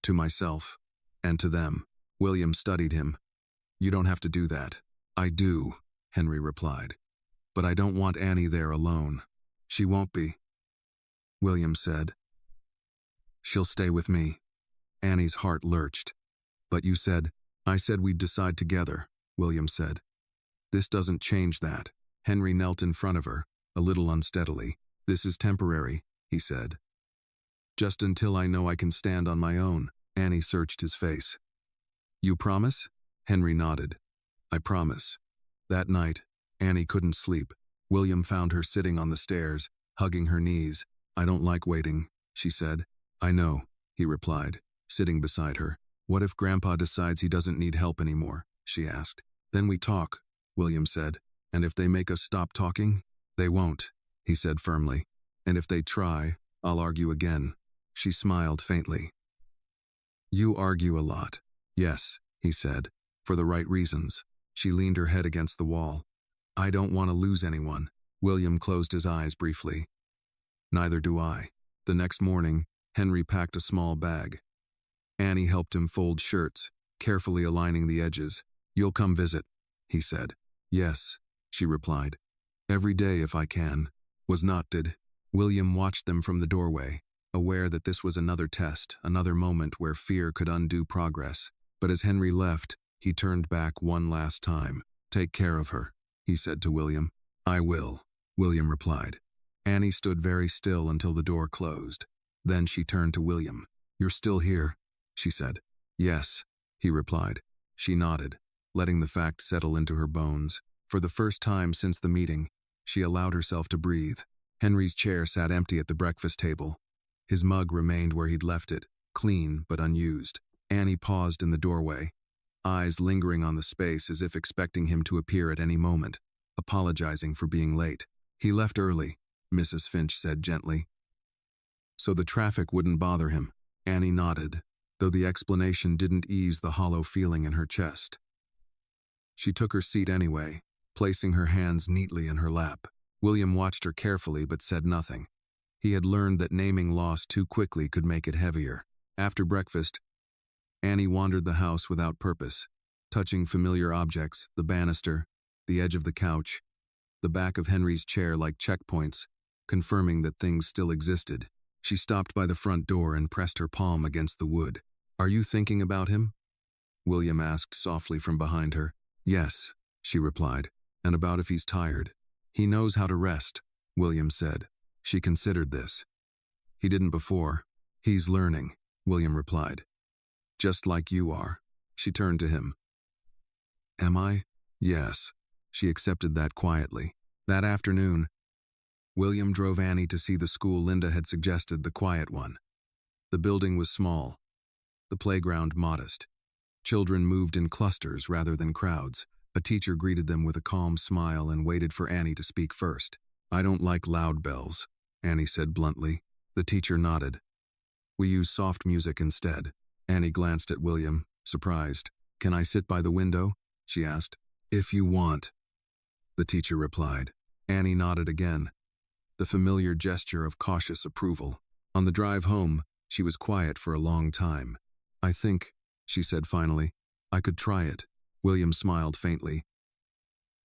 To myself. And to them. William studied him. You don't have to do that. I do, Henry replied. But I don't want Annie there alone. She won't be. William said. She'll stay with me. Annie's heart lurched. But you said, I said we'd decide together, William said. This doesn't change that. Henry knelt in front of her, a little unsteadily. This is temporary, he said. Just until I know I can stand on my own. Annie searched his face. You promise? Henry nodded. I promise. That night, Annie couldn't sleep. William found her sitting on the stairs, hugging her knees. I don't like waiting, she said. I know, he replied, sitting beside her. What if Grandpa decides he doesn't need help anymore? She asked. Then we talk, William said. And if they make us stop talking? They won't, he said firmly. And if they try, I'll argue again. She smiled faintly. You argue a lot. Yes, he said, for the right reasons. She leaned her head against the wall. I don't want to lose anyone. William closed his eyes briefly. Neither do I. The next morning, Henry packed a small bag. Annie helped him fold shirts, carefully aligning the edges. You'll come visit, he said. Yes, she replied. Every day if I can. Was not did. William watched them from the doorway, aware that this was another test, another moment where fear could undo progress. But as Henry left, he turned back one last time. Take care of her, he said to William. I will, William replied. Annie stood very still until the door closed. Then she turned to William. You're still here, she said. Yes, he replied. She nodded, letting the fact settle into her bones. For the first time since the meeting, she allowed herself to breathe. Henry's chair sat empty at the breakfast table. His mug remained where he'd left it, clean but unused. Annie paused in the doorway, eyes lingering on the space as if expecting him to appear at any moment, apologizing for being late. He left early, Mrs. Finch said gently. So the traffic wouldn't bother him. Annie nodded, though the explanation didn't ease the hollow feeling in her chest. She took her seat anyway, placing her hands neatly in her lap. William watched her carefully but said nothing. He had learned that naming loss too quickly could make it heavier. After breakfast, Annie wandered the house without purpose, touching familiar objects, the banister, the edge of the couch, the back of Henry's chair like checkpoints, confirming that things still existed. She stopped by the front door and pressed her palm against the wood. Are you thinking about him? William asked softly from behind her. Yes, she replied, and about if he's tired. He knows how to rest, William said. She considered this. He didn't before. He's learning, William replied. Just like you are. She turned to him. Am I? Yes. She accepted that quietly. That afternoon, William drove Annie to see the school Linda had suggested, the quiet one. The building was small, the playground modest. Children moved in clusters rather than crowds. A teacher greeted them with a calm smile and waited for Annie to speak first. I don't like loud bells, Annie said bluntly. The teacher nodded. We use soft music instead. Annie glanced at William, surprised. Can I sit by the window? She asked. If you want, the teacher replied. Annie nodded again. the familiar gesture of cautious approval. On the drive home, she was quiet for a long time. "I think," she said finally, "I could try it." William smiled faintly.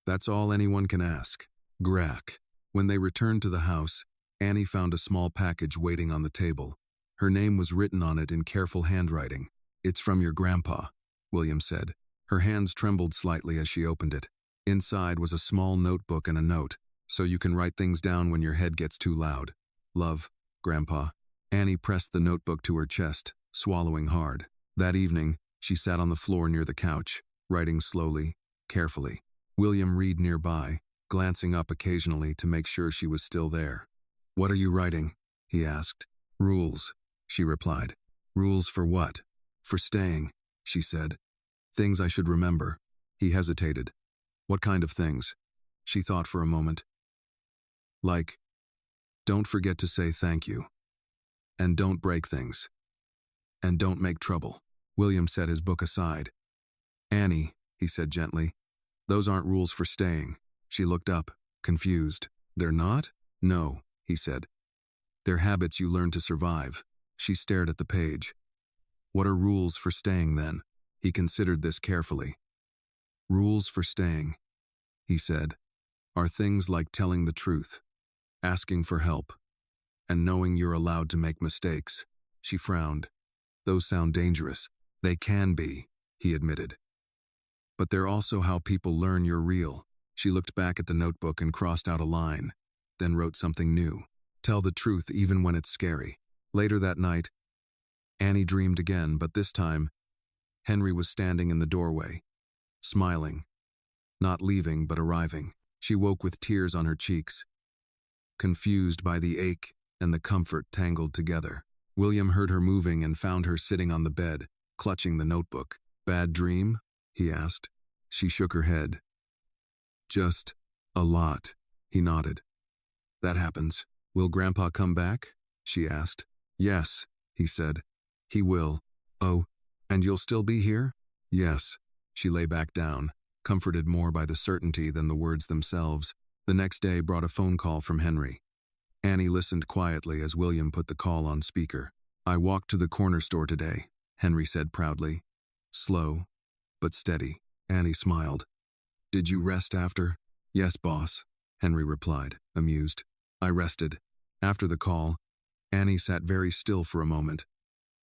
"That's all anyone can ask." Grack. When they returned to the house, Annie found a small package waiting on the table. Her name was written on it in careful handwriting. "It's from your grandpa," William said. Her hands trembled slightly as she opened it. Inside was a small notebook and a note, "So you can write things down when your head gets too loud. Love, Grandpa." Annie pressed the notebook to her chest, swallowing hard. That evening, she sat on the floor near the couch, writing slowly, carefully. William read nearby, glancing up occasionally to make sure she was still there. "What are you writing?" he asked. "Rules," she replied. "Rules for what?" "For staying," she said. "Things I should remember." He hesitated. "What kind of things?" She thought for a moment. "Like, don't forget to say thank you. And don't break things. And don't make trouble." William set his book aside. "Annie," he said gently, "those aren't rules for staying." She looked up, confused. "They're not?" "No," he said. "They're habits you learn to survive." She stared at the page. "What are rules for staying then?" He considered this carefully. "Rules for staying," he said, "are things like telling the truth, asking for help, and knowing you're allowed to make mistakes." She frowned. "Those sound dangerous." "They can be," he admitted. "But they're also how people learn you're real." She looked back at the notebook and crossed out a line, then wrote something new. "Tell the truth even when it's scary." Later that night, Annie dreamed again, but this time, Henry was standing in the doorway, smiling, not leaving but arriving. She woke with tears on her cheeks, confused by the ache and the comfort tangled together. William heard her moving and found her sitting on the bed, clutching the notebook. "Bad dream?" he asked. She shook her head. "Just a lot," he nodded. "That happens. Will Grandpa come back?" she asked. "Yes," he said. "He will." "Oh, and you'll still be here?" "Yes." She lay back down, comforted more by the certainty than the words themselves. The next day brought a phone call from Henry. Annie listened quietly as William put the call on speaker. "I walked to the corner store today," Henry said proudly. Slow, but steady. Annie smiled. "Did you rest after?" "Yes, boss," Henry replied, amused. "I rested." After the call, Annie sat very still for a moment,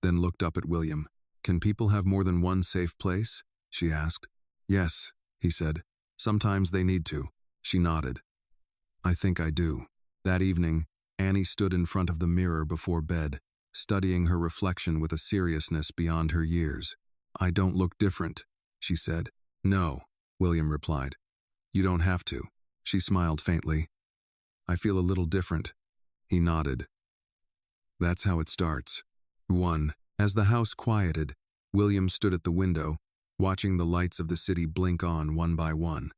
then looked up at William. "Can people have more than one safe place?" she asked. "Yes," he said. "Sometimes they need to." She nodded. "I think I do." That evening, Annie stood in front of the mirror before bed, studying her reflection with a seriousness beyond her years. "I don't look different," she said. "No," William replied. "You don't have to." She smiled faintly. "I feel a little different." He nodded. That's how it starts. 1. As the house quieted, William stood at the window, watching the lights of the city blink on one by one.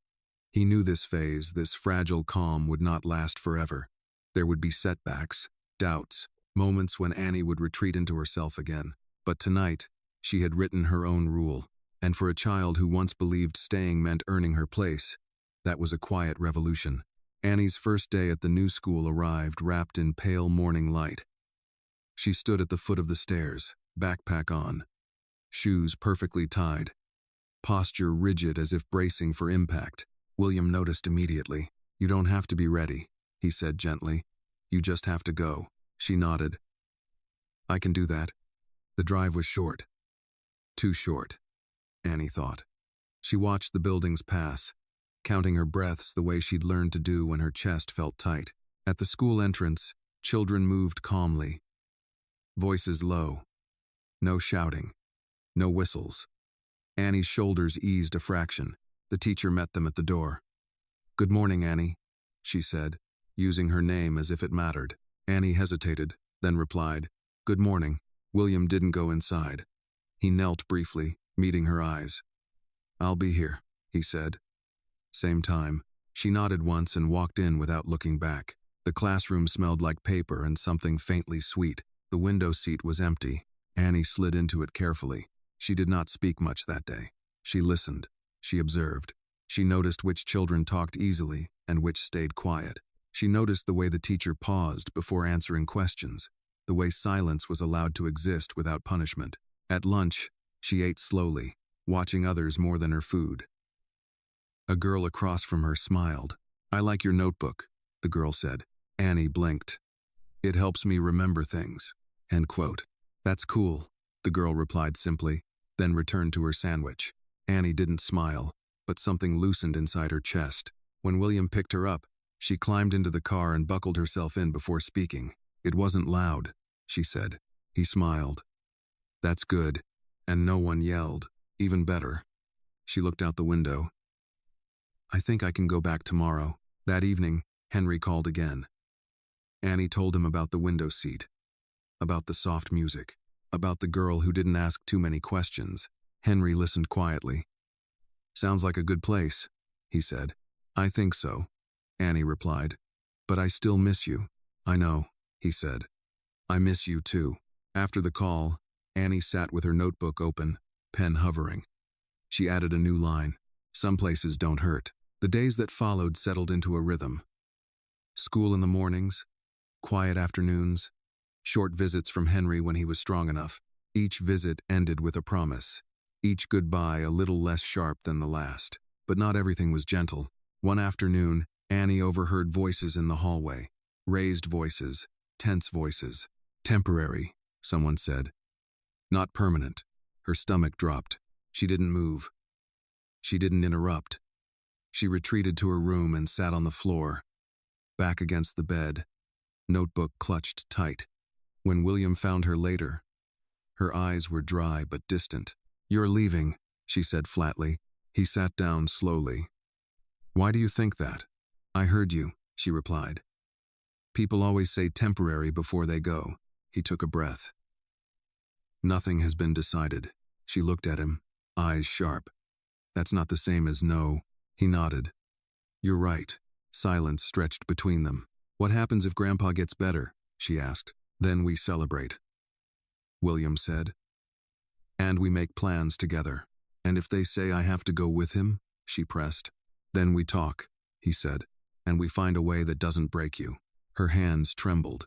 He knew this phase, this fragile calm, would not last forever. There would be setbacks, doubts, moments when Annie would retreat into herself again. But tonight, she had written her own rule, and for a child who once believed staying meant earning her place, that was a quiet revolution. Annie's first day at the new school arrived wrapped in pale morning light. She stood at the foot of the stairs, backpack on, shoes perfectly tied, posture rigid as if bracing for impact. William noticed immediately. "You don't have to be ready," he said gently. "You just have to go." She nodded. "I can do that." The drive was short. Too short, Annie thought. She watched the buildings pass, counting her breaths the way she'd learned to do when her chest felt tight. At the school entrance, children moved calmly, voices low. No shouting, no whistles. Annie's shoulders eased a fraction. The teacher met them at the door. "Good morning, Annie," she said, using her name as if it mattered. Annie hesitated, then replied, "Good morning." William didn't go inside. He knelt briefly, meeting her eyes. "I'll be here," he said. Same time. She nodded once and walked in without looking back. The classroom smelled like paper and something faintly sweet. The window seat was empty. Annie slid into it carefully. She did not speak much that day. She listened. She observed. She noticed which children talked easily and which stayed quiet. She noticed the way the teacher paused before answering questions, the way silence was allowed to exist without punishment. At lunch, she ate slowly, watching others more than her food. A girl across from her smiled. "I like your notebook," the girl said. Annie blinked. "It helps me remember things." End quote. "That's cool," the girl replied simply, then returned to her sandwich. Annie didn't smile, but something loosened inside her chest. When William picked her up, she climbed into the car and buckled herself in before speaking. "It wasn't loud," she said. He smiled. "That's good. And no one yelled. Even better." She looked out the window. "I think I can go back tomorrow." That evening, Henry called again. Annie told him about the window seat, about the soft music, about the girl who didn't ask too many questions. Henry listened quietly. "Sounds like a good place," he said. "I think so," Annie replied. "But I still miss you." "I know," he said. "I miss you too." After the call, Annie sat with her notebook open, pen hovering. She added a new line. "Some places don't hurt." The days that followed settled into a rhythm. School in the mornings, quiet afternoons, short visits from Henry when he was strong enough. Each visit ended with a promise. Each goodbye a little less sharp than the last. But not everything was gentle. One afternoon, Annie overheard voices in the hallway. Raised voices, tense voices. "Temporary," someone said. "Not permanent." Her stomach dropped. She didn't move. She didn't interrupt. She retreated to her room and sat on the floor, back against the bed, notebook clutched tight. When William found her later, her eyes were dry but distant. "You're leaving," she said flatly. He sat down slowly. "Why do you think that?" "I heard you," she replied. "People always say temporary before they go." He took a breath. "Nothing has been decided." She looked at him, eyes sharp. "That's not the same as no." He nodded. "You're right." Silence stretched between them. "What happens if Grandpa gets better?" she asked. "Then we celebrate," William said. "And we make plans together." "And if they say I have to go with him?" she pressed. "Then we talk," he said, "and we find a way that doesn't break you." Her hands trembled.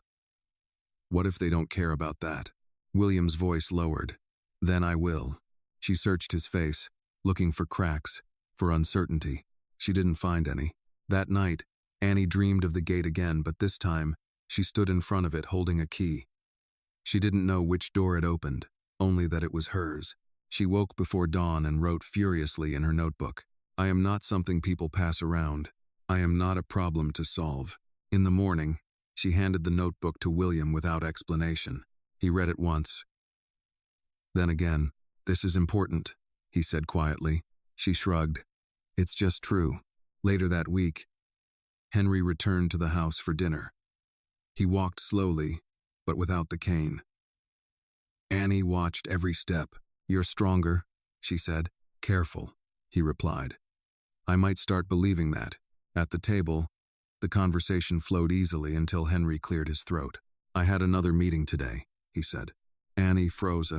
"What if they don't care about that?" William's voice lowered. "Then I will." She searched his face, looking for cracks, for uncertainty. She didn't find any. That night, Annie dreamed of the gate again, but this time, she stood in front of it holding a key. She didn't know which door it opened, only that it was hers. She woke before dawn and wrote furiously in her notebook, "I am not something people pass around. I am not a problem to solve." In the morning, she handed the notebook to William without explanation. He read it once. Then again. "This is important," he said quietly. She shrugged. "It's just true." Later that week, Henry returned to the house for dinner. He walked slowly, but without the cane. Annie watched every step. "You're stronger," she said. "Careful," he replied. "I might start believing that." At the table, the conversation flowed easily until Henry cleared his throat. "I had another meeting today," he said. Annie froze.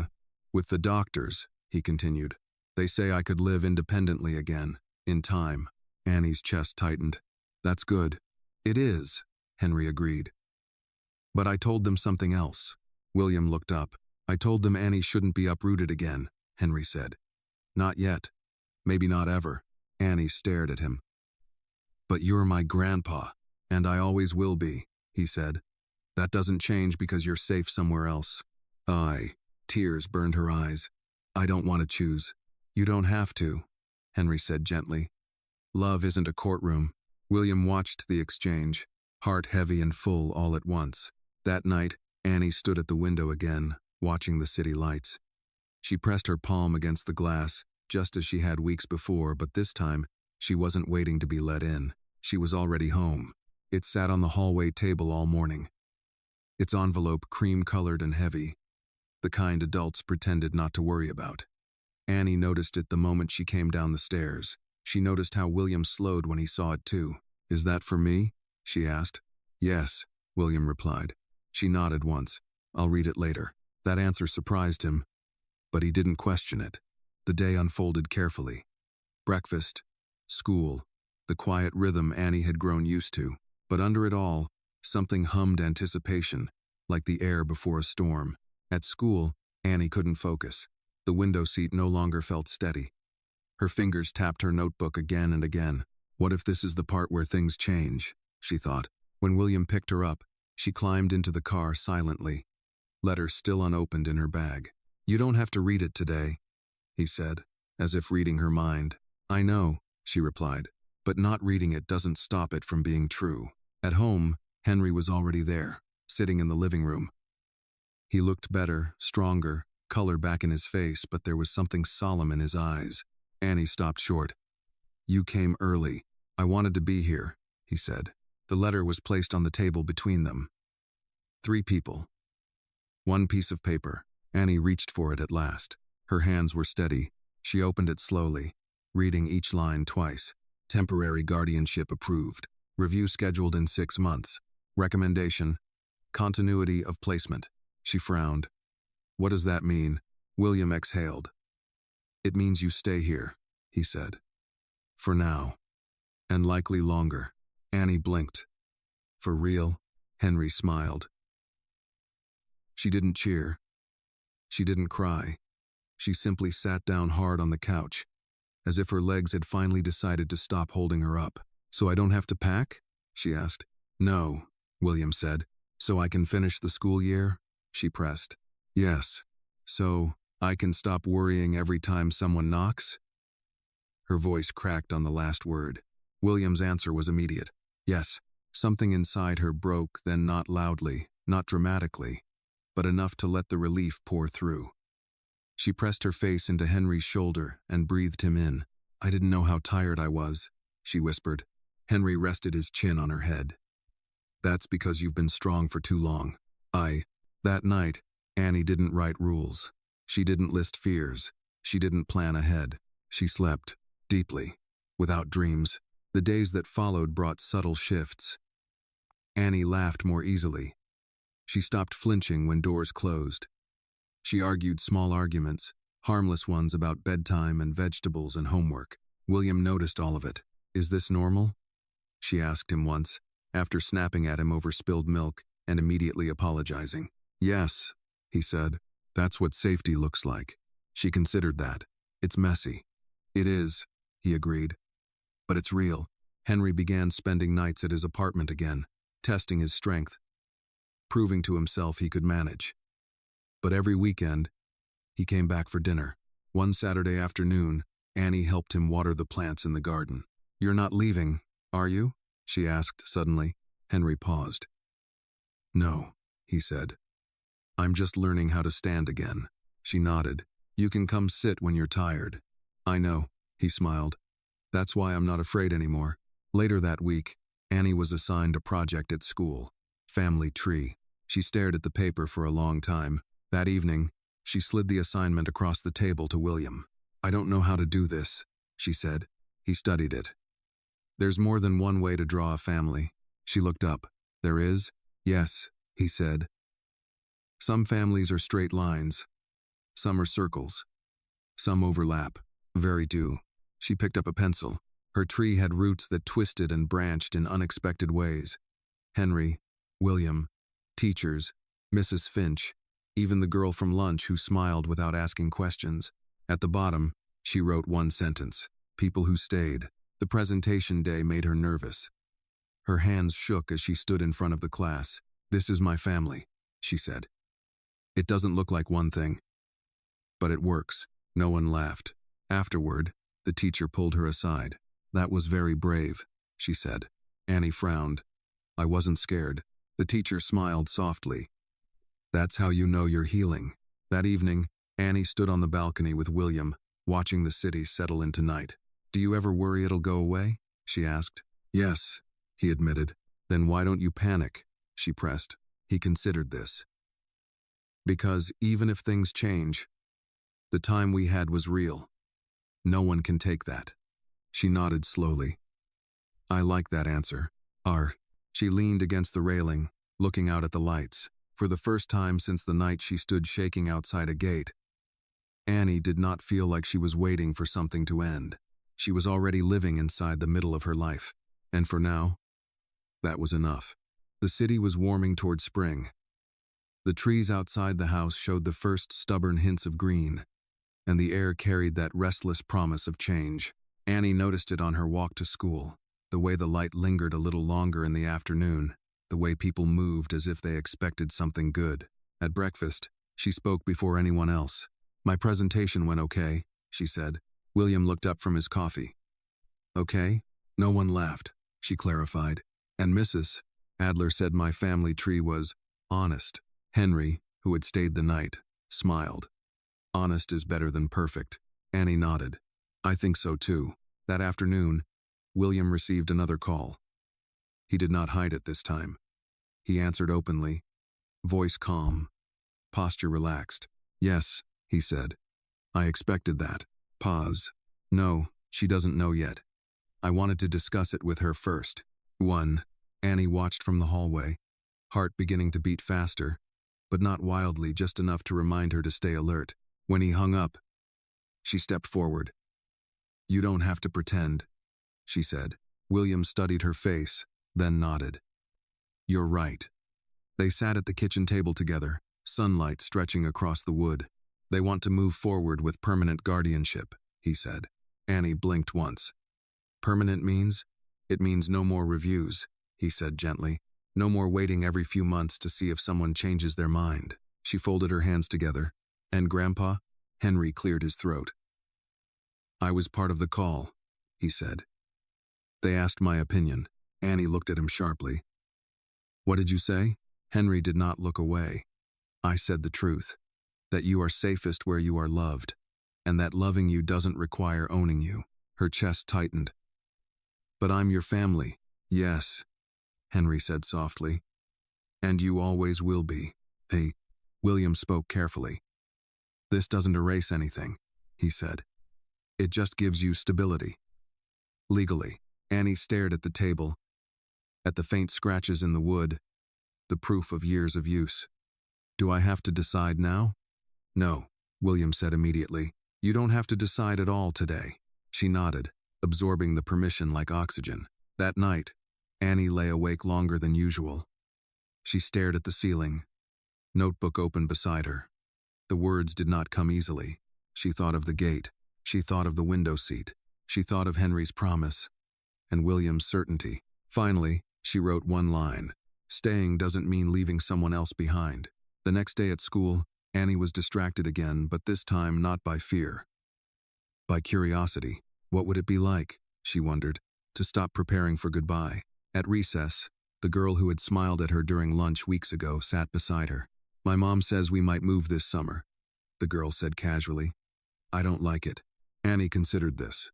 "With the doctors," he continued. "They say I could live independently again, in time." Annie's chest tightened. "That's good." "It is," Henry agreed. "But I told them something else." William looked up. "I told them Annie shouldn't be uprooted again," Henry said. "Not yet. Maybe not ever." Annie stared at him. "But you're my grandpa, and I always will be," he said. "That doesn't change because you're safe somewhere else." Tears burned her eyes. "I don't want to choose." "You don't have to," Henry said gently. "Love isn't a courtroom." William watched the exchange, heart heavy and full all at once. That night, Annie stood at the window again, watching the city lights. She pressed her palm against the glass, just as she had weeks before, but this time, she wasn't waiting to be let in. She was already home. It sat on the hallway table all morning. Its envelope cream-colored and heavy, the kind adults pretended not to worry about. Annie noticed it the moment she came down the stairs. She noticed how William slowed when he saw it too. "Is that for me?" she asked. "Yes," William replied. She nodded once. "I'll read it later." That answer surprised him, but he didn't question it. The day unfolded carefully. Breakfast, school, the quiet rhythm Annie had grown used to. But under it all, something hummed anticipation, like the air before a storm. At school, Annie couldn't focus. The window seat no longer felt steady. Her fingers tapped her notebook again and again. What if this is the part where things change, she thought. When William picked her up, she climbed into the car silently, letter still unopened in her bag. "You don't have to read it today," he said, as if reading her mind. "I know," she replied, "but not reading it doesn't stop it from being true." At home, Henry was already there, sitting in the living room. He looked better, stronger, color back in his face, but there was something solemn in his eyes. Annie stopped short. "You came early. I wanted to be here," he said. The letter was placed on the table between them. 3 people. 1 piece of paper. Annie reached for it at last. Her hands were steady. She opened it slowly, reading each line twice. Temporary guardianship approved. Review scheduled in 6 months. Recommendation: continuity of placement. She frowned. "What does that mean?" William exhaled. "It means you stay here," he said. "For now. And likely longer." Annie blinked. "For real?" Henry smiled. She didn't cheer. She didn't cry. She simply sat down hard on the couch, as if her legs had finally decided to stop holding her up. "So I don't have to pack?" she asked. "No," William said. "So I can finish the school year?" she pressed. "Yes. So I can stop worrying every time someone knocks?" Her voice cracked on the last word. William's answer was immediate. Yes. Something inside her broke, then not loudly, not dramatically, but enough to let the relief pour through. She pressed her face into Henry's shoulder and breathed him in. "I didn't know how tired I was," she whispered. Henry rested his chin on her head. "That's because you've been strong for too long." That night, Annie didn't write rules. She didn't list fears. She didn't plan ahead. She slept, deeply, without dreams. The days that followed brought subtle shifts. Annie laughed more easily. She stopped flinching when doors closed. She argued small arguments, harmless ones about bedtime and vegetables and homework. William noticed all of it. "Is this normal?" she asked him once, after snapping at him over spilled milk and immediately apologizing. "Yes," he said. "That's what safety looks like." She considered that. "It's messy." "It is," he agreed. "But it's real." Henry began spending nights at his apartment again, testing his strength, proving to himself he could manage. But every weekend, he came back for dinner. One Saturday afternoon, Annie helped him water the plants in the garden. "You're not leaving, are you?" she asked suddenly. Henry paused. "No," he said. "I'm just learning how to stand again." She nodded. "You can come sit when you're tired." "I know," he smiled. "That's why I'm not afraid anymore." Later that week, Annie was assigned a project at school. Family tree. She stared at the paper for a long time. That evening, she slid the assignment across the table to William. "I don't know how to do this," she said. He studied it. "There's more than one way to draw a family." She looked up. "There is?" "Yes," he said. "Some families are straight lines. Some are circles. Some overlap. Very do." She picked up a pencil. Her tree had roots that twisted and branched in unexpected ways. Henry, William, teachers, Mrs. Finch, even the girl from lunch who smiled without asking questions. At the bottom, she wrote one sentence: "People who stayed." The presentation day made her nervous. Her hands shook as she stood in front of the class. "This is my family," she said. "It doesn't look like one thing, but it works." No one laughed. Afterward, the teacher pulled her aside. "That was very brave," she said. Annie frowned. "I wasn't scared." The teacher smiled softly. "That's how you know you're healing." That evening, Annie stood on the balcony with William, watching the city settle into night. "Do you ever worry it'll go away?" she asked. "Yes," he admitted. "Then why don't you panic?" she pressed. He considered this. "Because even if things change, the time we had was real. No one can take that." She nodded slowly. "I like that answer." She leaned against the railing, looking out at the lights. For the first time since the night she stood shaking outside a gate, Annie did not feel like she was waiting for something to end. She was already living inside the middle of her life. And for now, That was enough. The city was warming toward spring. The trees outside the house showed the first stubborn hints of green, and the air carried that restless promise of change. Annie noticed it on her walk to school, the way the light lingered a little longer in the afternoon, the way people moved as if they expected something good. At breakfast, she spoke before anyone else. "My presentation went okay," she said. William looked up from his coffee. "Okay?" No one laughed, she clarified. "And Mrs. Adler said my family tree was honest." Henry, who had stayed the night, smiled. "Honest is better than perfect." Annie nodded. "I think so too." That afternoon, William received another call. He did not hide it this time. He answered openly, voice calm, posture relaxed. "Yes," he said. "I expected that." Pause. "No, she doesn't know yet. I wanted to discuss it with her first." 1. Annie watched from the hallway, heart beginning to beat faster, but not wildly, just enough to remind her to stay alert. When he hung up, she stepped forward. "You don't have to pretend," she said. William studied her face, then nodded. "You're right." They sat at the kitchen table together, sunlight stretching across the wood. "They want to move forward with permanent guardianship," he said. Annie blinked once. "Permanent means?" "It means no more reviews," he said gently. "No more waiting every few months to see if someone changes their mind." She folded her hands together. "And Grandpa?" Henry cleared his throat. "I was part of the call," he said. "They asked my opinion." Annie looked at him sharply. "What did you say?" Henry did not look away. "I said the truth. That you are safest where you are loved, and that loving you doesn't require owning you." Her chest tightened. "But I'm your family." "Yes," Henry said softly. "And you always will be." "Hey," William spoke carefully. "This doesn't erase anything," he said. "It just gives you stability." Legally, Annie stared at the table, at the faint scratches in the wood, the proof of years of use. "Do I have to decide now?" "No," William said immediately. "You don't have to decide at all today." She nodded, absorbing the permission like oxygen. That night, Annie lay awake longer than usual. She stared at the ceiling, notebook open beside her. The words did not come easily. She thought of the gate. She thought of the window seat. She thought of Henry's promise and William's certainty. Finally, she wrote one line. "Staying doesn't mean leaving someone else behind." The next day at school, Annie was distracted again, but this time not by fear, by curiosity. What would it be like, she wondered, to stop preparing for goodbye? At recess, the girl who had smiled at her during lunch weeks ago sat beside her. "My mom says we might move this summer," the girl said casually. "I don't like it." Annie considered this.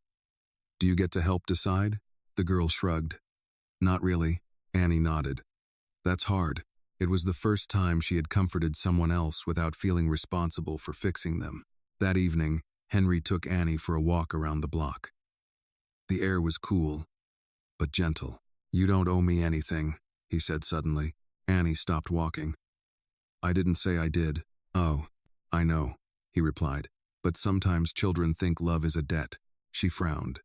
"Do you get to help decide?" The girl shrugged. "Not really." Annie nodded. "That's hard." It was the first time she had comforted someone else without feeling responsible for fixing them. That evening, Henry took Annie for a walk around the block. The air was cool, but gentle. "You don't owe me anything," he said suddenly. Annie stopped walking. "I didn't say I did." "Oh, I know," he replied. "But sometimes children think love is a debt." She frowned.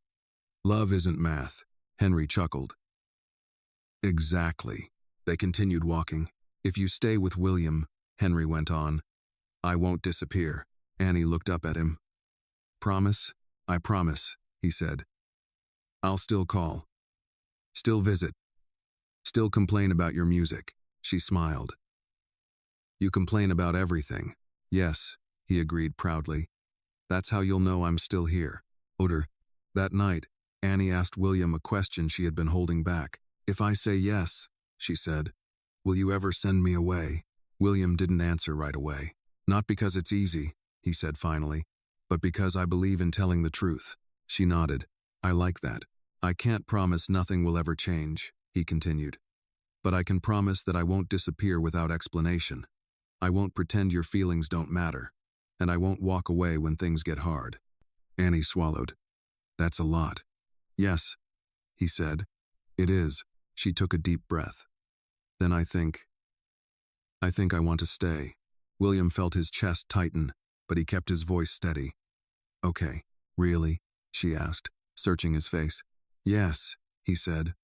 "Love isn't math," Henry chuckled. "Exactly." They continued walking. "If you stay with William," Henry went on, "I won't disappear." Annie looked up at him. "Promise?" "I promise," he said. "I'll still call. Still visit. Still complain about your music." She smiled. "You complain about everything." "Yes," he agreed proudly. "That's how you'll know I'm still here." Odor. That night, Annie asked William a question she had been holding back. "If I say yes," she said, "will you ever send me away?" William didn't answer right away. "Not because it's easy," he said finally, "but because I believe in telling the truth." She nodded. "I like that." "I can't promise nothing will ever change," he continued. "But I can promise that I won't disappear without explanation. I won't pretend your feelings don't matter, and I won't walk away when things get hard." Annie swallowed. "That's a lot." "Yes," he said. "It is." She took a deep breath. "Then I think I want to stay." William felt his chest tighten, but he kept his voice steady. "Okay, really?" she asked, searching his face. "Yes," he said.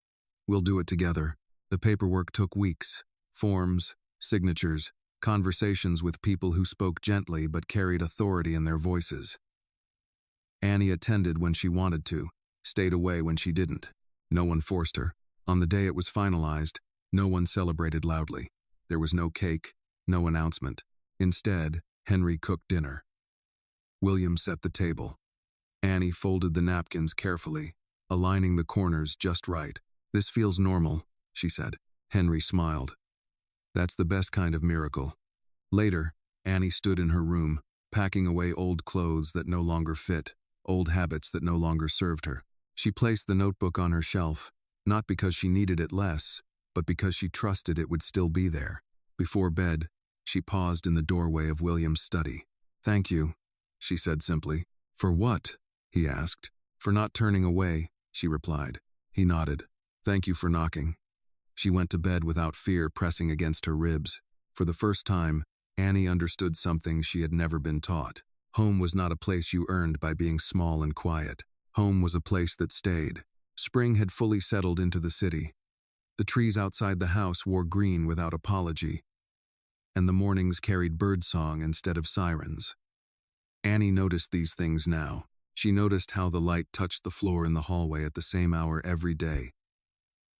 "We'll do it together." The paperwork took weeks. Forms, signatures, conversations with people who spoke gently but carried authority in their voices. Annie attended when she wanted to, stayed away when she didn't. No one forced her. On the day it was finalized, no one celebrated loudly. There was no cake, no announcement. Instead, Henry cooked dinner. William set the table. Annie folded the napkins carefully, aligning the corners just right. "This feels normal," she said. Henry smiled. "That's the best kind of miracle." Later, Annie stood in her room, packing away old clothes that no longer fit, old habits that no longer served her. She placed the notebook on her shelf, not because she needed it less, but because she trusted it would still be there. Before bed, she paused in the doorway of William's study. "Thank you," she said simply. "For what?" he asked. "For not turning away," she replied. He nodded. "Thank you for knocking." She went to bed without fear pressing against her ribs. For the first time, Annie understood something she had never been taught. Home was not a place you earned by being small and quiet. Home was a place that stayed. Spring had fully settled into the city. The trees outside the house wore green without apology, and the mornings carried birdsong instead of sirens. Annie noticed these things now. She noticed how the light touched the floor in the hallway at the same hour every day,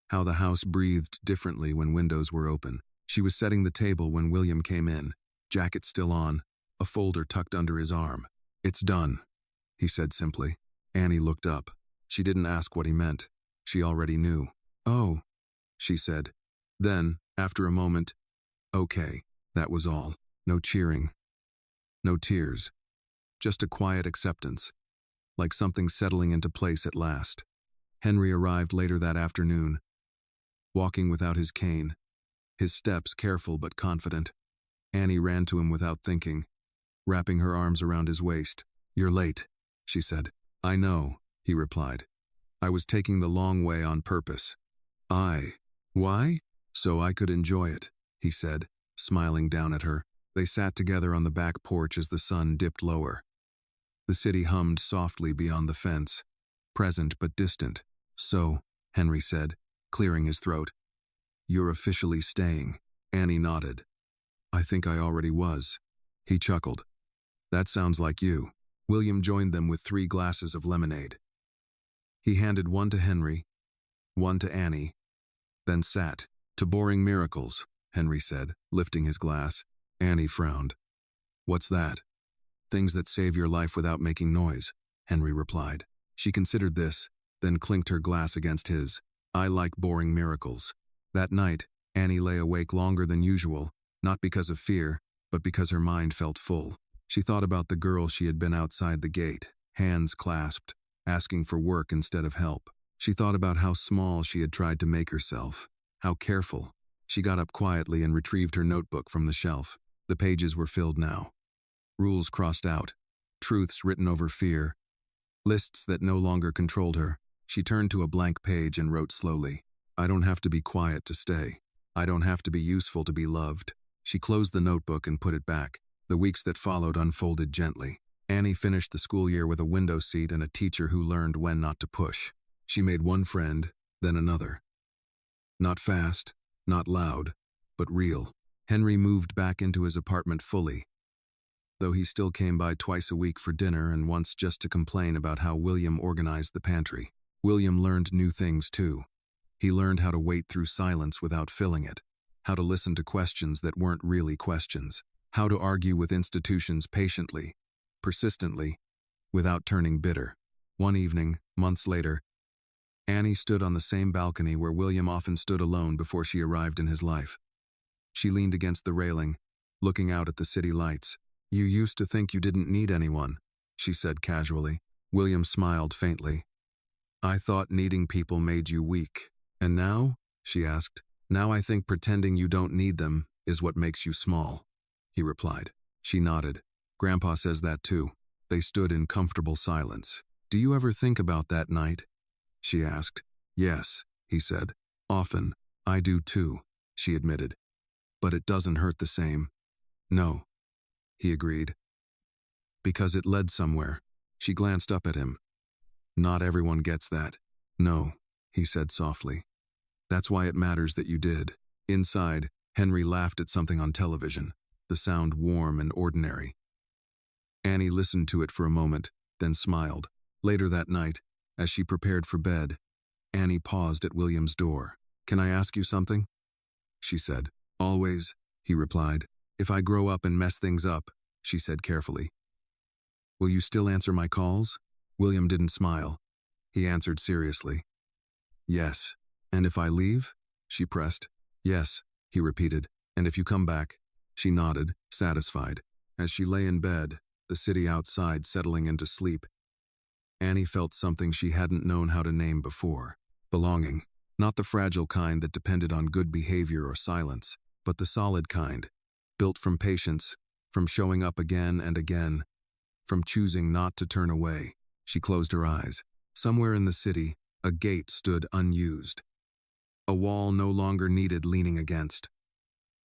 how the house breathed differently when windows were open. She was setting the table when William came in, jacket still on, a folder tucked under his arm. "It's done," he said simply. Annie looked up. She didn't ask what he meant. She already knew. "Oh," she said. Then, after a moment, "Okay." That was all. No cheering. No tears. Just a quiet acceptance, like something settling into place at last. Henry arrived later that afternoon, walking without his cane, his steps careful but confident. Annie ran to him without thinking, wrapping her arms around his waist. "You're late," she said. "I know," he replied. "I was taking the long way on purpose." Why? "So I could enjoy it," he said, smiling down at her. They sat together on the back porch as the sun dipped lower. The city hummed softly beyond the fence, present but distant. "So," Henry said, clearing his throat, "you're officially staying." Annie nodded. "I think I already was." He chuckled. "That sounds like you." William joined them with 3 glasses of lemonade. He handed one to Henry, one to Annie, then sat. "To boring miracles," Henry said, lifting his glass. Annie frowned. "What's that?" "Things that save your life without making noise," Henry replied. She considered this, then clinked her glass against his. "I like boring miracles." That night, Annie lay awake longer than usual, not because of fear, but because her mind felt full. She thought about the girl she had been outside the gate, hands clasped, asking for work instead of help. She thought about how small she had tried to make herself, how careful. She got up quietly and retrieved her notebook from the shelf. The pages were filled now. Rules crossed out, truths written over fear, lists that no longer controlled her. She turned to a blank page and wrote slowly, "I don't have to be quiet to stay. I don't have to be useful to be loved." She closed the notebook and put it back. The weeks that followed unfolded gently. Annie finished the school year with a window seat and a teacher who learned when not to push. She made one friend, then another. Not fast, not loud, but real. Henry moved back into his apartment fully, though he still came by twice a week for dinner and once just to complain about how William organized the pantry. William learned new things too. He learned how to wait through silence without filling it, how to listen to questions that weren't really questions, how to argue with institutions patiently, persistently, without turning bitter. One evening, months later, Annie stood on the same balcony where William often stood alone before she arrived in his life. She leaned against the railing, looking out at the city lights. "You used to think you didn't need anyone," she said casually. William smiled faintly. "I thought needing people made you weak. And now?" she asked. "Now I think pretending you don't need them is what makes you small," he replied. She nodded. "Grandpa says that too." They stood in comfortable silence. "Do you ever think about that night?" she asked. "Yes," he said. "Often. I do too," she admitted. "But it doesn't hurt the same." "No," he agreed. "Because it led somewhere." She glanced up at him. "Not everyone gets that." "No," he said softly. That's why it matters that you did. Inside, Henry laughed at something on television, the sound warm and ordinary. Annie listened to it for a moment, then smiled. Later that night, as she prepared for bed, Annie paused at William's door. "Can I ask you something?" she said. "Always," he replied. "If I grow up and mess things up," she said carefully. "Will you still answer my calls?" William didn't smile. He answered seriously. "Yes." "And if I leave?" she pressed. "Yes," he repeated. "And if you come back?" She nodded, satisfied. As she lay in bed, the city outside settling into sleep, Annie felt something she hadn't known how to name before. Belonging. Not the fragile kind that depended on good behavior or silence, but the solid kind, built from patience, from showing up again and again, from choosing not to turn away. She closed her eyes. Somewhere in the city, a gate stood unused. A wall no longer needed leaning against.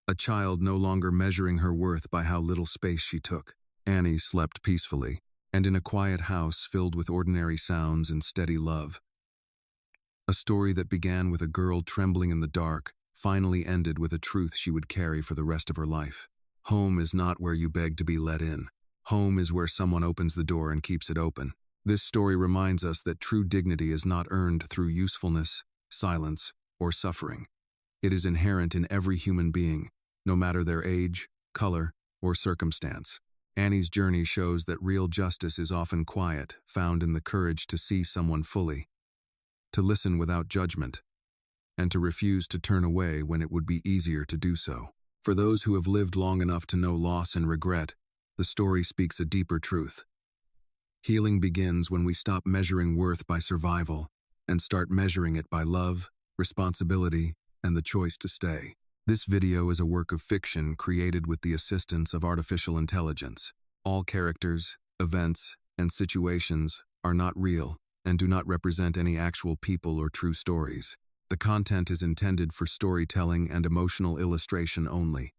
A child no longer measuring her worth by how little space she took. Annie slept peacefully, and in a quiet house filled with ordinary sounds and steady love. A story that began with a girl trembling in the dark finally ended with a truth she would carry for the rest of her life. Home is not where you beg to be let in. Home is where someone opens the door and keeps it open. This story reminds us that true dignity is not earned through usefulness, silence, or suffering. It is inherent in every human being, no matter their age, color, or circumstance. Annie's journey shows that real justice is often quiet, found in the courage to see someone fully, to listen without judgment, and to refuse to turn away when it would be easier to do so. For those who have lived long enough to know loss and regret, the story speaks a deeper truth. Healing begins when we stop measuring worth by survival and start measuring it by love, responsibility, and the choice to stay. This video is a work of fiction created with the assistance of artificial intelligence. All characters, events, and situations are not real and do not represent any actual people or true stories. The content is intended for storytelling and emotional illustration only.